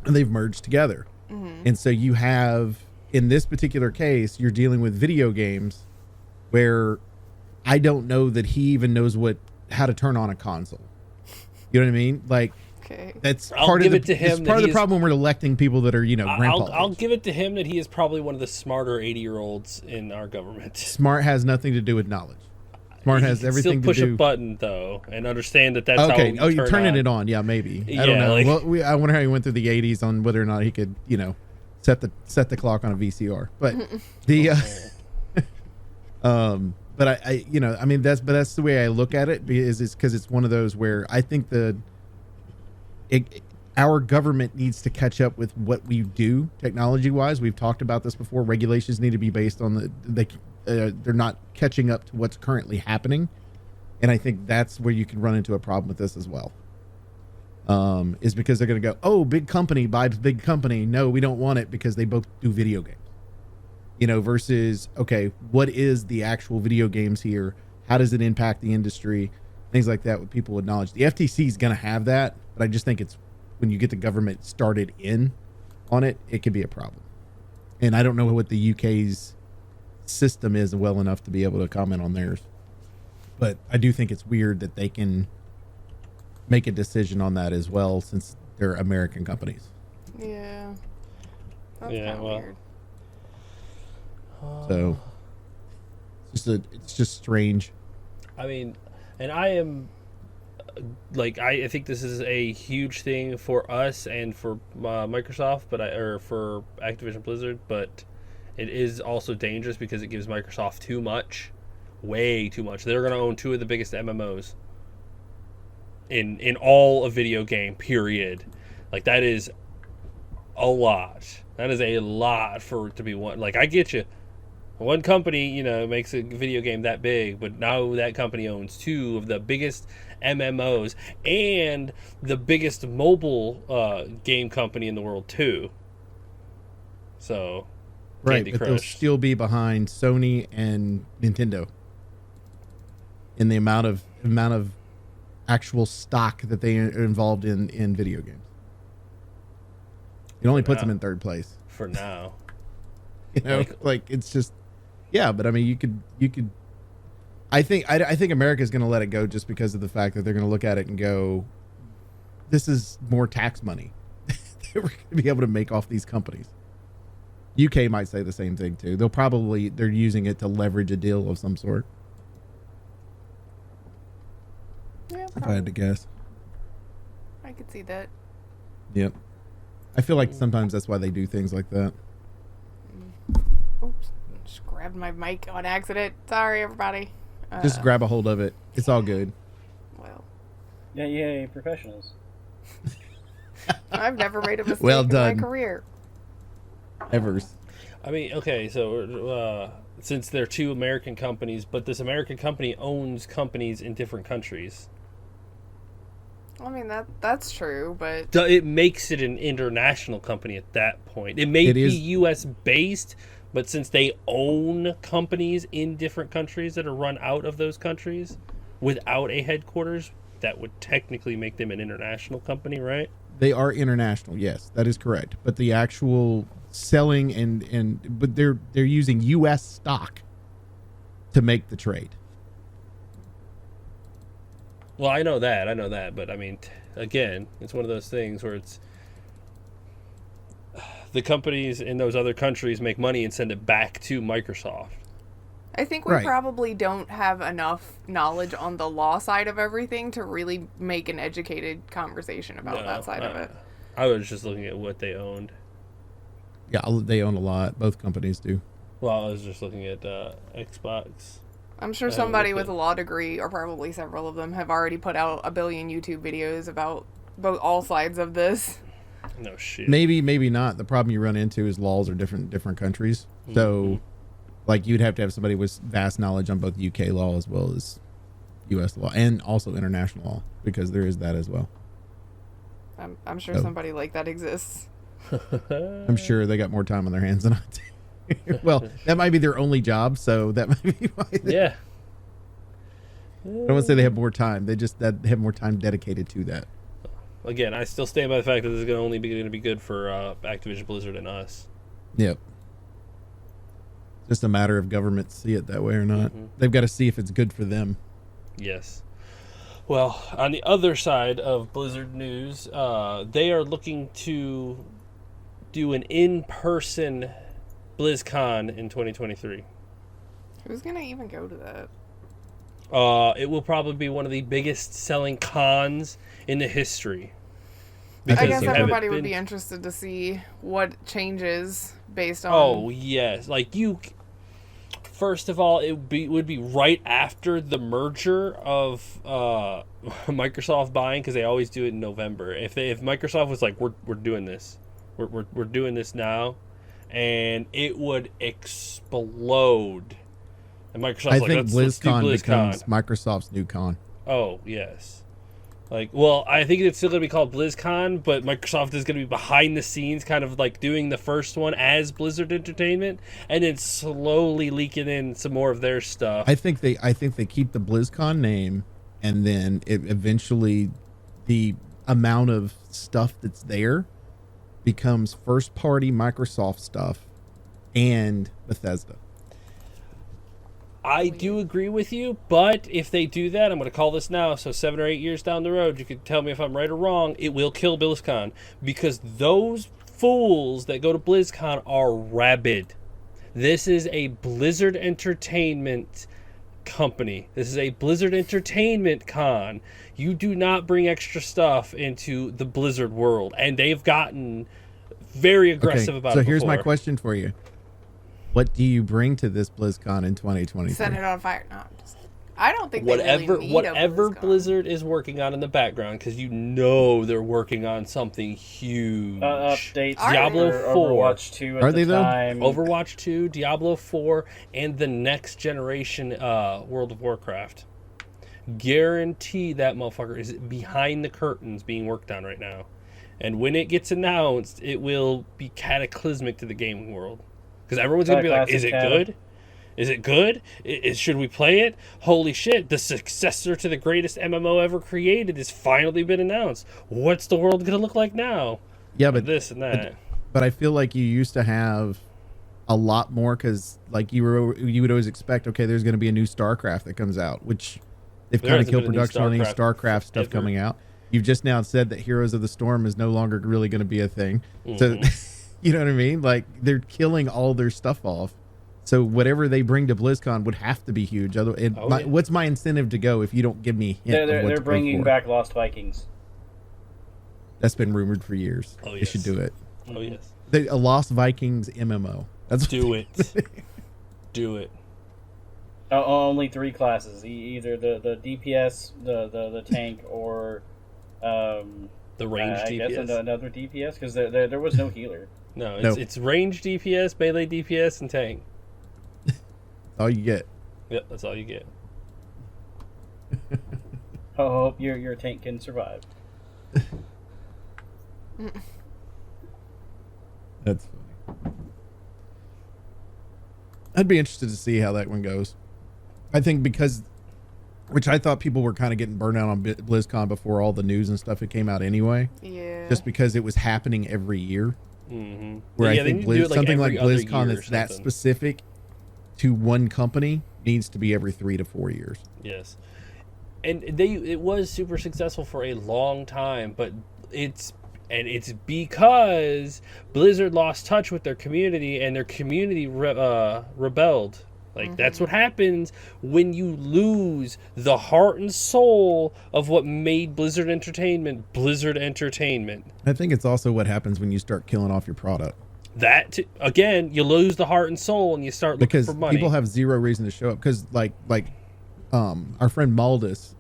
and they've merged together. Mm-hmm. And so you have, in this particular case, you're dealing with video games where I don't know that he even knows how to turn on a console. You know what I mean? Like, okay. That's part of the problem. We're electing people that are, grandpa. I'll give it to him that he is probably one of the smarter 80-year-olds in our government. Smart has nothing to do with knowledge. Smart You has can everything still push to do. a button though, and understand that that's Okay. how. You're turning it on. Yeah, maybe. I don't Yeah, know. like- Well, I wonder how he went through the 80s on whether or not he could, set the clock on a VCR. But the but I mean that's the way I look at it, because it's one of those where I think our government needs to catch up with what we do technology wise. We've talked about this before. Regulations need to be based on they're not catching up to what's currently happening. And I think that's where you can run into a problem with this as well. Is because they're going to go, oh, big company buys big company. No, we don't want it because they both do video games. Versus, okay, what is the actual video games here? How does it impact the industry? Things like that with people with knowledge. The FTC is going to have that, but I just think it's when you get the government started in on it, it could be a problem. And I don't know what the UK's system is well enough to be able to comment on theirs. But I do think it's weird that they can make a decision on that as well, since they're American companies. Yeah. That's Yeah, kinda well. weird. So it's just strange. I mean, and I am like I think this is a huge thing for us and for Microsoft, or for Activision Blizzard, but it is also dangerous because it gives Microsoft too much, way too much. They're going to own two of the biggest MMOs in all of video game, period. Like, that is a lot. That is a lot for it to be one. Like, I get you. One company, makes a video game that big, but now that company owns two of the biggest MMOs and the biggest mobile game company in the world too. So, Right, Candy but they'll Crush. still be behind Sony and Nintendo in the amount of actual stock that they are involved in video games. It only puts them in third place. For now. Like it's just, yeah. But I mean, you could. I think America's going to let it go just because of the fact that they're going to look at it and go, "This is more tax money that we're going to be able to make off these companies." UK might say the same thing too. They're using it to leverage a deal of some sort. Yeah, If I had to guess. I could see that. Yep. I feel like sometimes that's why they do things like that. Oops. Just grabbed my mic on accident. Sorry, everybody. Just grab a hold of it. It's all good. Well, Yeah, professionals. I've never made a mistake Well in done. my career. Evers. I mean, okay, so since they're two American companies, but this American company owns companies in different countries, I mean, that's true, but it makes it an international company at that point. It may It be is- U.S. based, but since they own companies in different countries that are run out of those countries without a headquarters, that would technically make them an international company, right? They are international, yes, that is correct. But the actual selling but they're using US stock to make the trade. Well, I know that, but I mean, again, it's one of those things where it's the companies in those other countries make money and send it back to Microsoft. I think we Right. probably don't have enough knowledge on the law side of everything to really make an educated conversation about that side of it. I was just looking at what they owned. Yeah, they own a lot. Both companies do. Well, I was just looking at Xbox. I'm sure I somebody looked with at- a law degree, or probably several of them, have already put out a billion YouTube videos about both all sides of this. No shit. Maybe not. The problem you run into is laws are different in different countries. So, like, you'd have to have somebody with vast knowledge on both UK law as well as US law, and also international law, because there is that as well. I'm sure Oh. somebody like that exists. I'm sure they got more time on their hands than I do. Well, that might be their only job, so that might be why. Yeah. I don't want to say they have more time. They have more time dedicated to that. Again, I still stand by the fact that this is going to be good for Activision Blizzard and us. Yep. Just a matter of government see it that way or not. Mhm. They've got to see if it's good for them. Yes. Well, on the other side of Blizzard news, they are looking to do an in-person BlizzCon in 2023. Who's gonna even go to that? It will probably be one of the biggest selling cons in the history. I guess you haven't everybody would been- be interested to see what changes based on. Oh yes, like you. First of all, would be right after the merger of Microsoft buying, because they always do it in November. If Microsoft was like, we're doing this, we're doing this now, and it would explode. And Microsoft's I like, think let's do BlizzCon BlizzCon. becomes Microsoft's new con. Oh yes. Like, well, I think it's still going to be called BlizzCon, but Microsoft is going to be behind the scenes, kind of like doing the first one as Blizzard Entertainment, and then slowly leaking in some more of their stuff. I think they keep the BlizzCon name, and then it eventually the amount of stuff that's there becomes first party Microsoft stuff and Bethesda. I do agree with you, but if they do that, I'm going to call this now, so 7 or 8 years down the road, you can tell me if I'm right or wrong, it will kill BlizzCon, because those fools that go to BlizzCon are rabid. This is a Blizzard Entertainment company. This is a Blizzard Entertainment con. You do not bring extra stuff into the Blizzard world, and they've gotten very aggressive about it. So here's my before. question for you. What do you bring to this BlizzCon in 2023? Set it on fire. No, I don't think Whatever they really need whatever a BlizzCon. Blizzard is working on in the background, because you know they're working on something huge. Updates. Diablo for 4. Overwatch 2 at Are the they, though? time. Overwatch 2, Diablo 4, and the next generation World of Warcraft. Guarantee that motherfucker is behind the curtains being worked on right now. And when it gets announced, it will be cataclysmic to the gaming world. Because everyone's going to be like, Classic is it cat. good? Is it good? Should we play it? Holy shit, the successor to the greatest MMO ever created has finally been announced. What's the world going to look like now? Yeah, but This and that. but I feel like you used to have a lot more, because like you would always expect, okay, there's going to be a new StarCraft that comes out, which they've There kind of hasn't killed been a new production on any StarCraft StarCraft stuff ever. coming out. You've just now said that Heroes of the Storm is no longer really going to be a thing. So you know what I mean? Like, they're killing all their stuff off. So whatever they bring to BlizzCon would have to be huge. Yeah. What's my incentive to go if you don't give me a hint of what They're to go bringing for? back Lost Vikings. That's been rumored for years. Oh, They yes. should do it. Oh, yes. A Lost Vikings MMO. That's Do it. Do it. Only 3 classes: either the DPS, the tank, or The range I guess DPS. another DPS, because there was no healer. No, No. it's range DPS, melee DPS, and tank. all you get. Yep, that's all you get. Hope your tank can survive. That's funny. I'd be interested to see how that one goes. I think which I thought people were kind of getting burned out on BlizzCon before all the news and stuff that came out anyway, Yeah. just because it was happening every year. Mm-hmm. Where I they think need to do it something like every other BlizzCon year that's or that something. specific to one company needs to be every 3 to 4 years. Yes, and it was super successful for a long time, but it's because Blizzard lost touch with their community, and their community rebelled. Like, that's what happens when you lose the heart and soul of what made Blizzard Entertainment. I think it's also what happens when you start killing off your product, Again, you lose the heart and soul, and you start looking because for money. people have zero reason to show up. Because like our friend Maldus,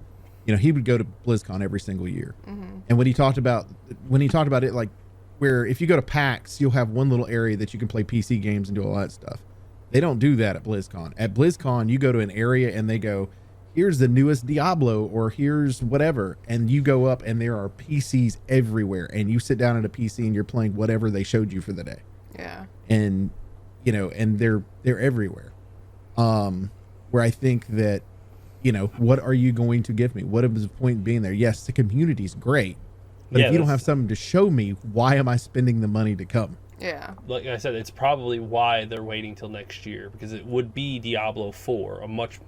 he would go to BlizzCon every single year, and when he talked about it, like, where if you go to PAX, you'll have one little area that you can play PC games and do all that stuff. They don't do that at BlizzCon. At BlizzCon, you go to an area and they go, here's the newest Diablo, or here's whatever, and you go up and there are PCs everywhere, and you sit down at a PC and you're playing whatever they showed you for the day. Yeah. And and they're everywhere. Where I think that, what are you going to give me? What is the point being there? Yes, the community's great, but Yeah, if you don't that's- have something to show me, why am I spending the money to come? Yeah. Like I said, it's probably why they're waiting till next year, because it would be Diablo 4, a much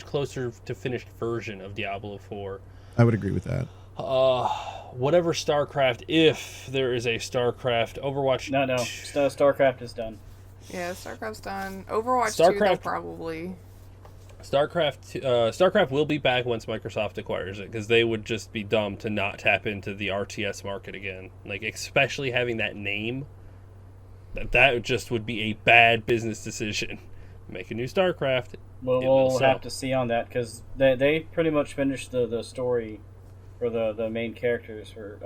closer to finished version of Diablo 4. I would agree with that. Whatever StarCraft, if there is a StarCraft, Overwatch. No. StarCraft is done. Yeah, StarCraft's done. Overwatch 2, they'll StarCraft- probably... StarCraft will be back once Microsoft acquires it, because they would just be dumb to not tap into the RTS market again. Like, especially having that name, that just would be a bad business decision. Make a new StarCraft. Well, we'll have to see on that, because they pretty much finished the story for the main characters for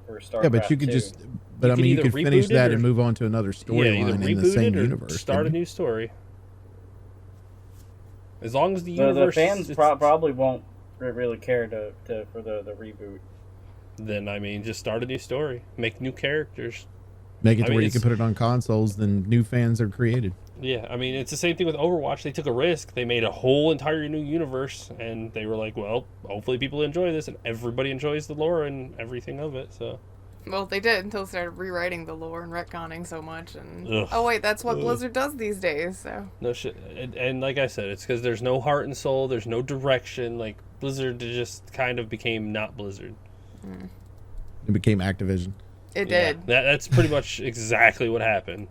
StarCraft. Yeah, but you could you could finish that and move on to another storyline in the same universe. Start a new story. As long as the universe, the fans probably won't really care for the reboot. Then just start a new story, make new characters, make it to where you can put it on consoles. Then new fans are created. Yeah, it's the same thing with Overwatch. They took a risk. They made a whole entire new universe, and they were like, "Well, hopefully people enjoy this," and everybody enjoys the lore and everything of it. So. Well, they did until they started rewriting the lore and retconning so much. And Ugh. oh wait, that's what Blizzard does these days. So no shit. And like I said, it's because there's no heart and soul. There's no direction. Like Blizzard just kind of became not Blizzard. It became Activision. It did. That's pretty much exactly what happened.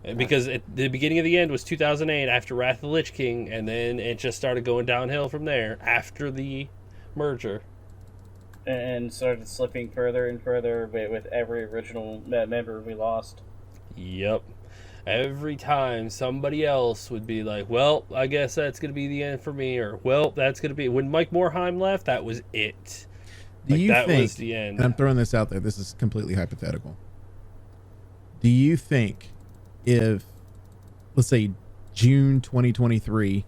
Because at the beginning of the end was 2008 after Wrath of the Lich King, and then it just started going downhill from there after the merger. And started slipping further and further with every original member we lost. Yep. Every time somebody else would be like, well, I guess that's going to be the end for me, or, well, that's going to be... When Mike Morhaime left, that was it. That was the end. And I'm throwing this out there, this is completely hypothetical. Do you think if, let's say, June 2023,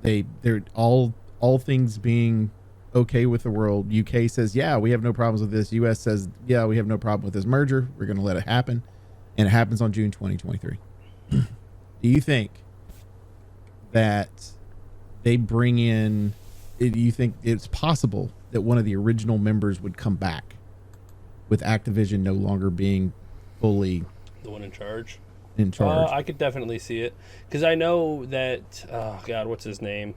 they're all things being okay with the world, UK says, yeah, we have no problems with this. US says, yeah, we have no problem with this merger. We're going to let it happen. And it happens on June 2023. Do you think that they bring in, do you think it's possible that one of the original members would come back with Activision no longer being fully the one in charge? I could definitely see it. Because I know that, oh God, what's his name?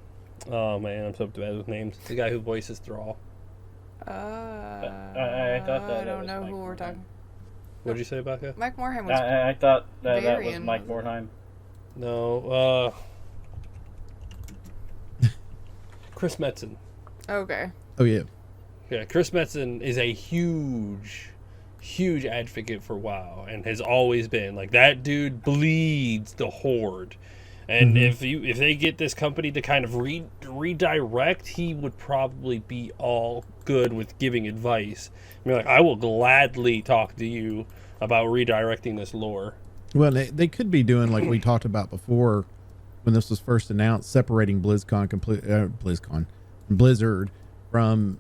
Oh man, I'm so bad with names. The guy who voices Thrall. I thought that I don't was know Mike who we're talking. What'd you say, Becca? Mike Morhaime was. I thought that was Varian, Mike Morhaime. No, Chris Metzen. Okay. Oh yeah. Yeah, Chris Metzen is a huge advocate for WoW, and has always been. Like, that dude bleeds the Horde. And if they get this company to kind of redirect, he would probably be all good with giving advice. Like, I will gladly talk to you about redirecting this lore. Well, they could be doing like we talked about before when this was first announced, separating Blizzard from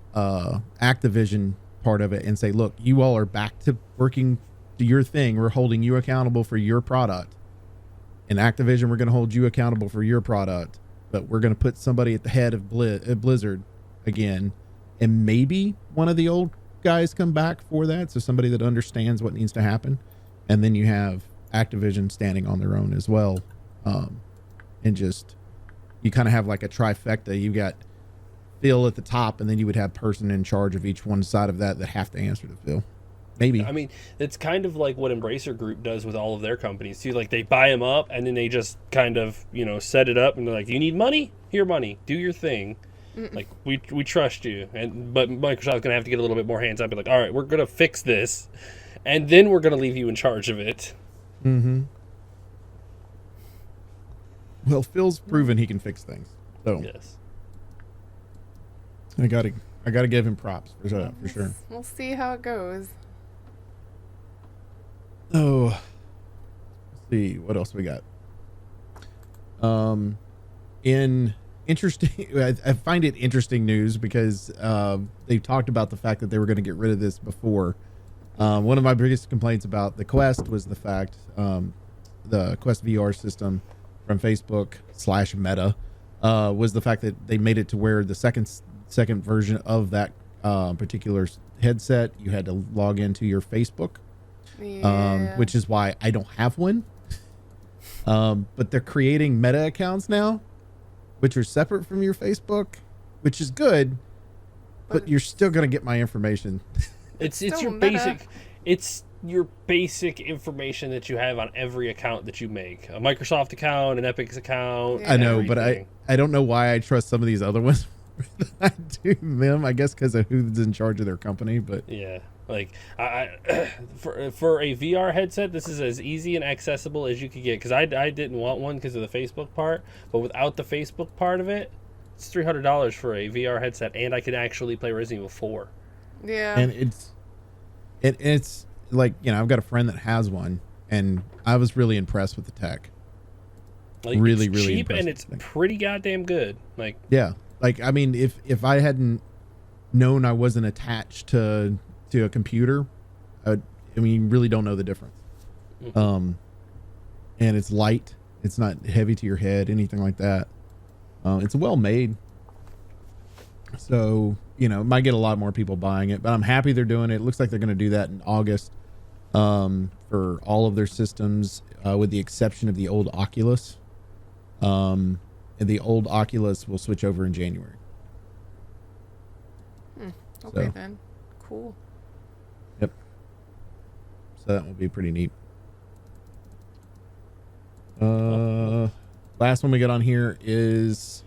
Activision part of it, and say, look, you all are back to working to your thing. We're holding you accountable for your product. In Activision, we're going to hold you accountable for your product, but we're going to put somebody at the head of Blizzard again, and maybe one of the old guys come back for that, so somebody that understands what needs to happen, and then you have Activision standing on their own as well, and just you kind of have like a trifecta. You got Phil at the top, and then you would have person in charge of each one side of that have to answer to Phil. Maybe. It's kind of like what Embracer Group does with all of their companies too. Like, they buy them up, and then they just kind of, set it up, and they're like, you need money? Here, money. Do your thing. Like, we trust you. But Microsoft's gonna have to get a little bit more hands up. Be like, all right, we're gonna fix this, and then we're gonna leave you in charge of it. Well, Phil's proven he can fix things. So yes, I gotta give him props for sure. We'll see how it goes. Oh, let's see what else we got. In interesting, I find it interesting news because they talked about the fact that they were going to get rid of this before. One of my biggest complaints about the Quest was the fact the Quest VR system from Facebook / Meta was the fact that they made it to where the second version of that particular headset, you had to log into your Facebook. Yeah. Which is why I don't have one. But they're creating Meta accounts now, which are separate from your Facebook, which is good, but you're still going to get my information. it's still your Meta. basic. It's your basic information that you have on every account that you make. A Microsoft account, an Epic's account. Yeah. I know, but everything. I don't know why I trust some of these other ones. I do them, I guess, because of who's in charge of their company. But Yeah, like for a VR headset, this is as easy and accessible as you could get. Because I didn't want one because of the Facebook part, but without the Facebook part of it, it's $300 for a VR headset, and I can actually play Resident Evil 4. Yeah. and it's like, you know, I've got a friend that has one, and I was really impressed with the tech. Like, Really, it's really cheap and impressive it's thing. pretty goddamn good. Like, Yeah, like, I mean, if I hadn't known I wasn't attached to a computer, I mean, you really don't know the difference. Mhm. And it's light. It's not heavy to your head, anything like that. It's well made. So, you know, it might get a lot more people buying it, but I'm happy they're doing it. It looks like they're going to do that in August for all of their systems, with the exception of the old Oculus. And the old Oculus will switch over in January. Okay, so. then. Cool. Yep. So that will be pretty neat. Last one we got on here is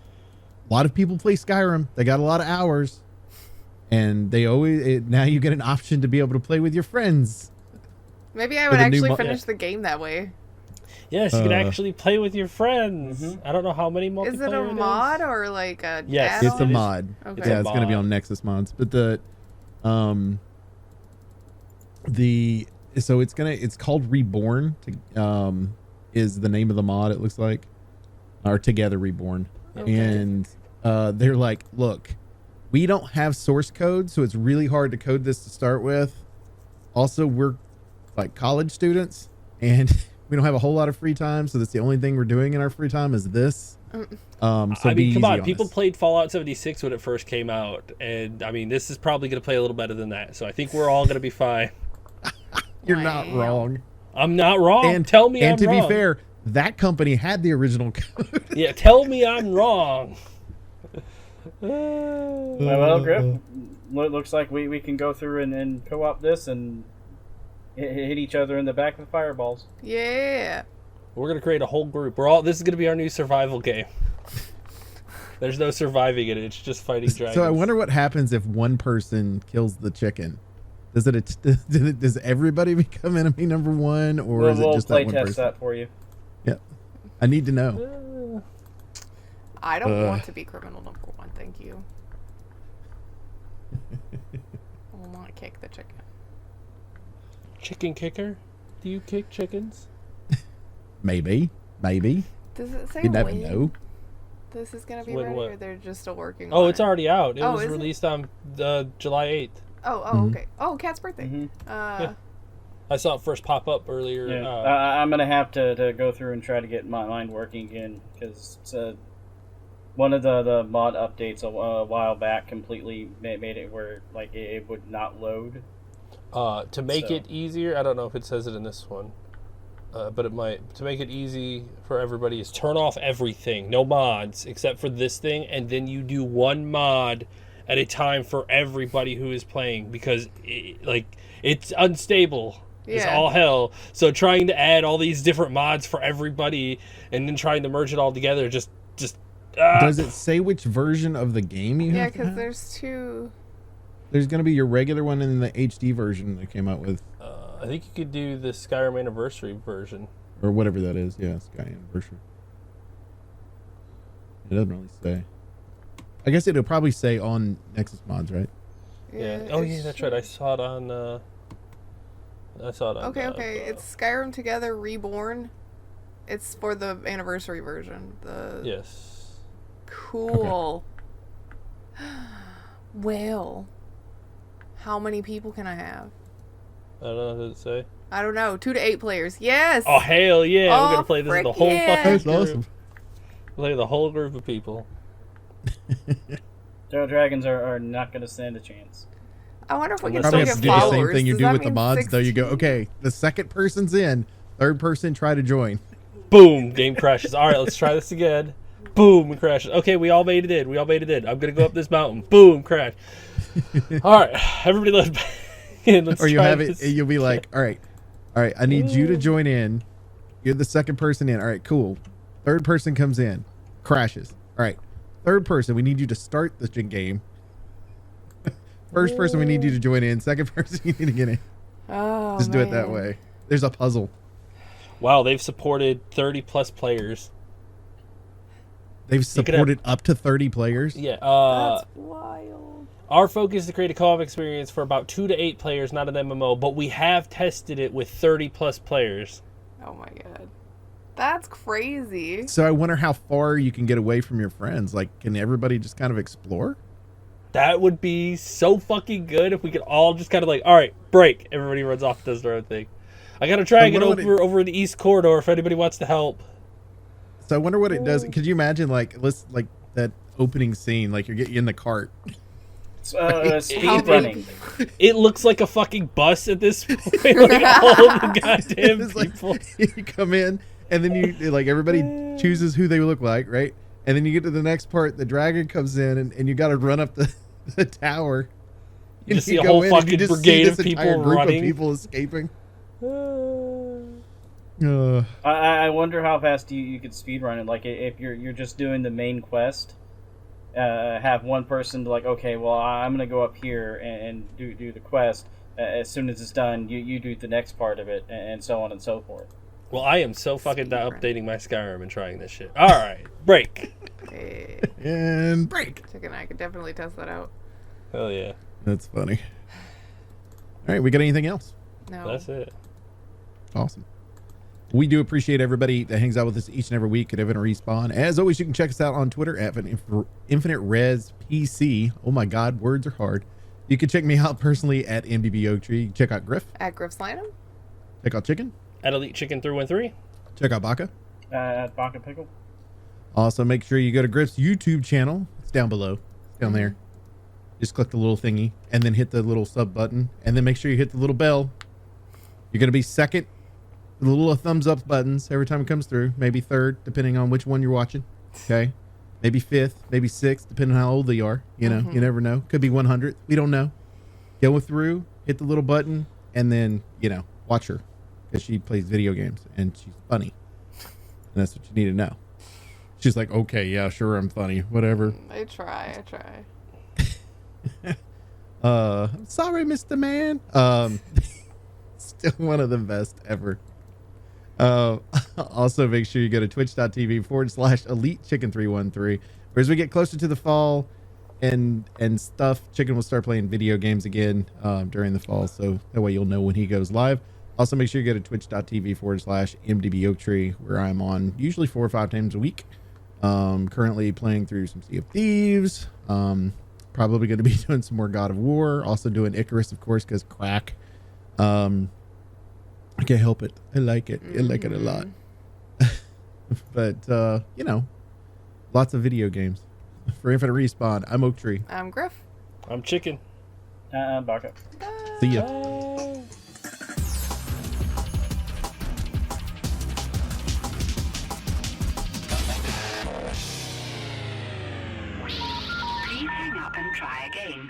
a lot of people play Skyrim. They got a lot of hours, and they now you get an option to be able to play with your friends. Maybe I For would the new actually mo- finish the game that way. yes, you can actually play with your friends. Mhm. I don't know how many multiplayer Is it a mod or like a Yes, It's a add-on? mod. Okay. Yeah, it's going to be mod. on Nexus mods, but it's called Reborn. Is the name of the mod? It looks like, or Together Reborn. Okay. And they're like, look, we don't have source code, so it's really hard to code this to start with. Also, we're like college students, and we don't have a whole lot of free time, so that's the only thing we're doing in our free time is this. So I be mean, come easy on. People us. played Fallout 76 when it first came out, and I mean, this is probably going to play a little better than that. So I think we're all going to be fine. You're not Wow. wrong. I'm not wrong. And Tell me and I'm to wrong. be fair, that company had the original code. Yeah, tell me I'm wrong. Well, Grip, looks like we can go through and co-op this and hit each other in the back with fireballs. Yeah. We're gonna create a whole group. This is gonna be our new survival game. There's no surviving it. It's just fighting dragons. So I wonder what happens if one person kills the chicken. Does everybody become enemy number one, or is it We'll just play that one test person? that for you. Yeah, I need to know. I don't want to be criminal number one, thank you. I will not kick the chicken. Chicken kicker? Do you kick chickens? Maybe. Does it say You never when know. this is going to be When ready, what? or they're just still working Oh, on it's it? already out. It Oh, was is it? released on July 8th. Oh, okay. Oh, Cat's birthday. Mhm. Yeah. I saw it first pop up earlier. Yeah. I'm gonna have to go through and try to get my mine working again because one of the mod updates a while back completely made it where like it would not load. To make So- it easier, I don't know if it says it in this one, but it might. To make it easy for everybody is turn off everything, no mods except for this thing, and then you do one mod at a time for everybody who is playing because it's unstable. It's Yeah. all hell. So trying to add all these different mods for everybody and then trying to merge it all together just Does it say which version of the game you Yeah, have? to because have? there's two. There's going to be your regular one and the HD version they came out with, I think you could do the Skyrim Anniversary version. or whatever that is. Yeah, Sky Anniversary. It doesn't really say. I guess it'll probably say on Nexus mods, right? Yeah. Oh it yeah, that's right. I saw it on. Okay. It's Skyrim Together Reborn. It's for the anniversary version. Yes. Cool. Well, how many people can I have? I don't know. Does it say? I don't know. 2 to 8 players. Yes. Oh hell yeah! Oh, We're gonna play this with the frick whole yeah. fucking That's group. awesome. Play the whole group of people. Dragons are not gonna stand a chance. I wonder if we can Probably still Probably have get to do the followers. same thing you Does do that with the mean mods, though. You go, 16? okay, the second person's in, third person try to join. Boom! Game crashes. All right, let's try this again. Boom! It crashes. Okay, we all made it in. I'm gonna go up this mountain. Boom! Crash. All right, everybody left back. Let's or you try have it, this. and you'll be like, all right, I need you to join in. You're the second person in. All right, cool. Third person comes in, crashes. All right, third person, we need you to start the game. First person, we need you to join in. Second person, you need to get in. Oh, Just do it that way. There's a puzzle. Wow, they've supported 30 plus players. They've supported up to 30 players. Yeah. That's wild. Our focus is to create a co-op experience for about 2 to 8 players, not an MMO, but we have tested it with 30 plus players. Oh my god. That's crazy. So I wonder how far you can get away from your friends. Like, can everybody just kind of explore? That would be so fucking good if we could all just kind of like, all right, break. Everybody runs off and does their own thing. I gotta try and get over the East Corridor if anybody wants to help. So I wonder what it does. Could you imagine like that opening scene, like you're getting in the cart? Speed running. It looks like a fucking bus at this point. Like all of the goddamn It's people. like, you come in and then you like everybody chooses who they look like, right? And then you get to the next part, the dragon comes in and you got to run up the tower. You just see a whole fucking brigade of people running. Of people escaping. I wonder how fast you could speed run it. Like if you're just doing the main quest, have one person like, okay, well I'm gonna go up here and do the quest. As soon as it's done, you do the next part of it, and so on and so forth. Well, I am so fucking updating my Skyrim and trying this shit. All right, break. Hey. And break. Chicken, I could definitely test that out. Hell yeah. That's funny. All right, we got anything else? No. That's it. Awesome. We do appreciate everybody that hangs out with us each and every week at Infinite Respawn. As always, you can check us out on Twitter at Infinite Res PC. Oh my God, words are hard. You can check me out personally at MDB Oak Tree. Check out Griff. At Griff's Lanham? Check out Chicken. At Elite Chicken 313. Check out Baka. At Baka Pickle. Also, make sure you go to Griff's YouTube channel. It's down below. It's down there. Just click the little thingy and then hit the little sub button. And then make sure you hit the little bell. You're going to be second. The little thumbs up buttons every time it comes through. Maybe third, depending on which one you're watching. Okay. Maybe fifth, maybe sixth, depending on how old they are. You know, you never know. Could be 100th. We don't know. Go through, hit the little button, and then, watch her. Because she plays video games and she's funny. And that's what you need to know. She's like, okay, yeah, sure, I'm funny. Whatever. I try. Sorry, Mr. Man. Still one of the best ever. Also, make sure you go to twitch.tv/Elite Chicken 313. Whereas we get closer to the fall and stuff, Chicken will start playing video games again during the fall. So that way you'll know when he goes live. Also, make sure you go to twitch.tv/MDB Oak Tree, where I'm on usually 4 or 5 times a week. Currently playing through some Sea of Thieves. Probably going to be doing some more God of War. Also doing Icarus, of course, because crack. I can't help it. I like it. I like it a lot. But, lots of video games. For Infinite Respawn, I'm Oak Tree. I'm Griff. I'm Chicken. Baka. See ya. Please hang up and try again.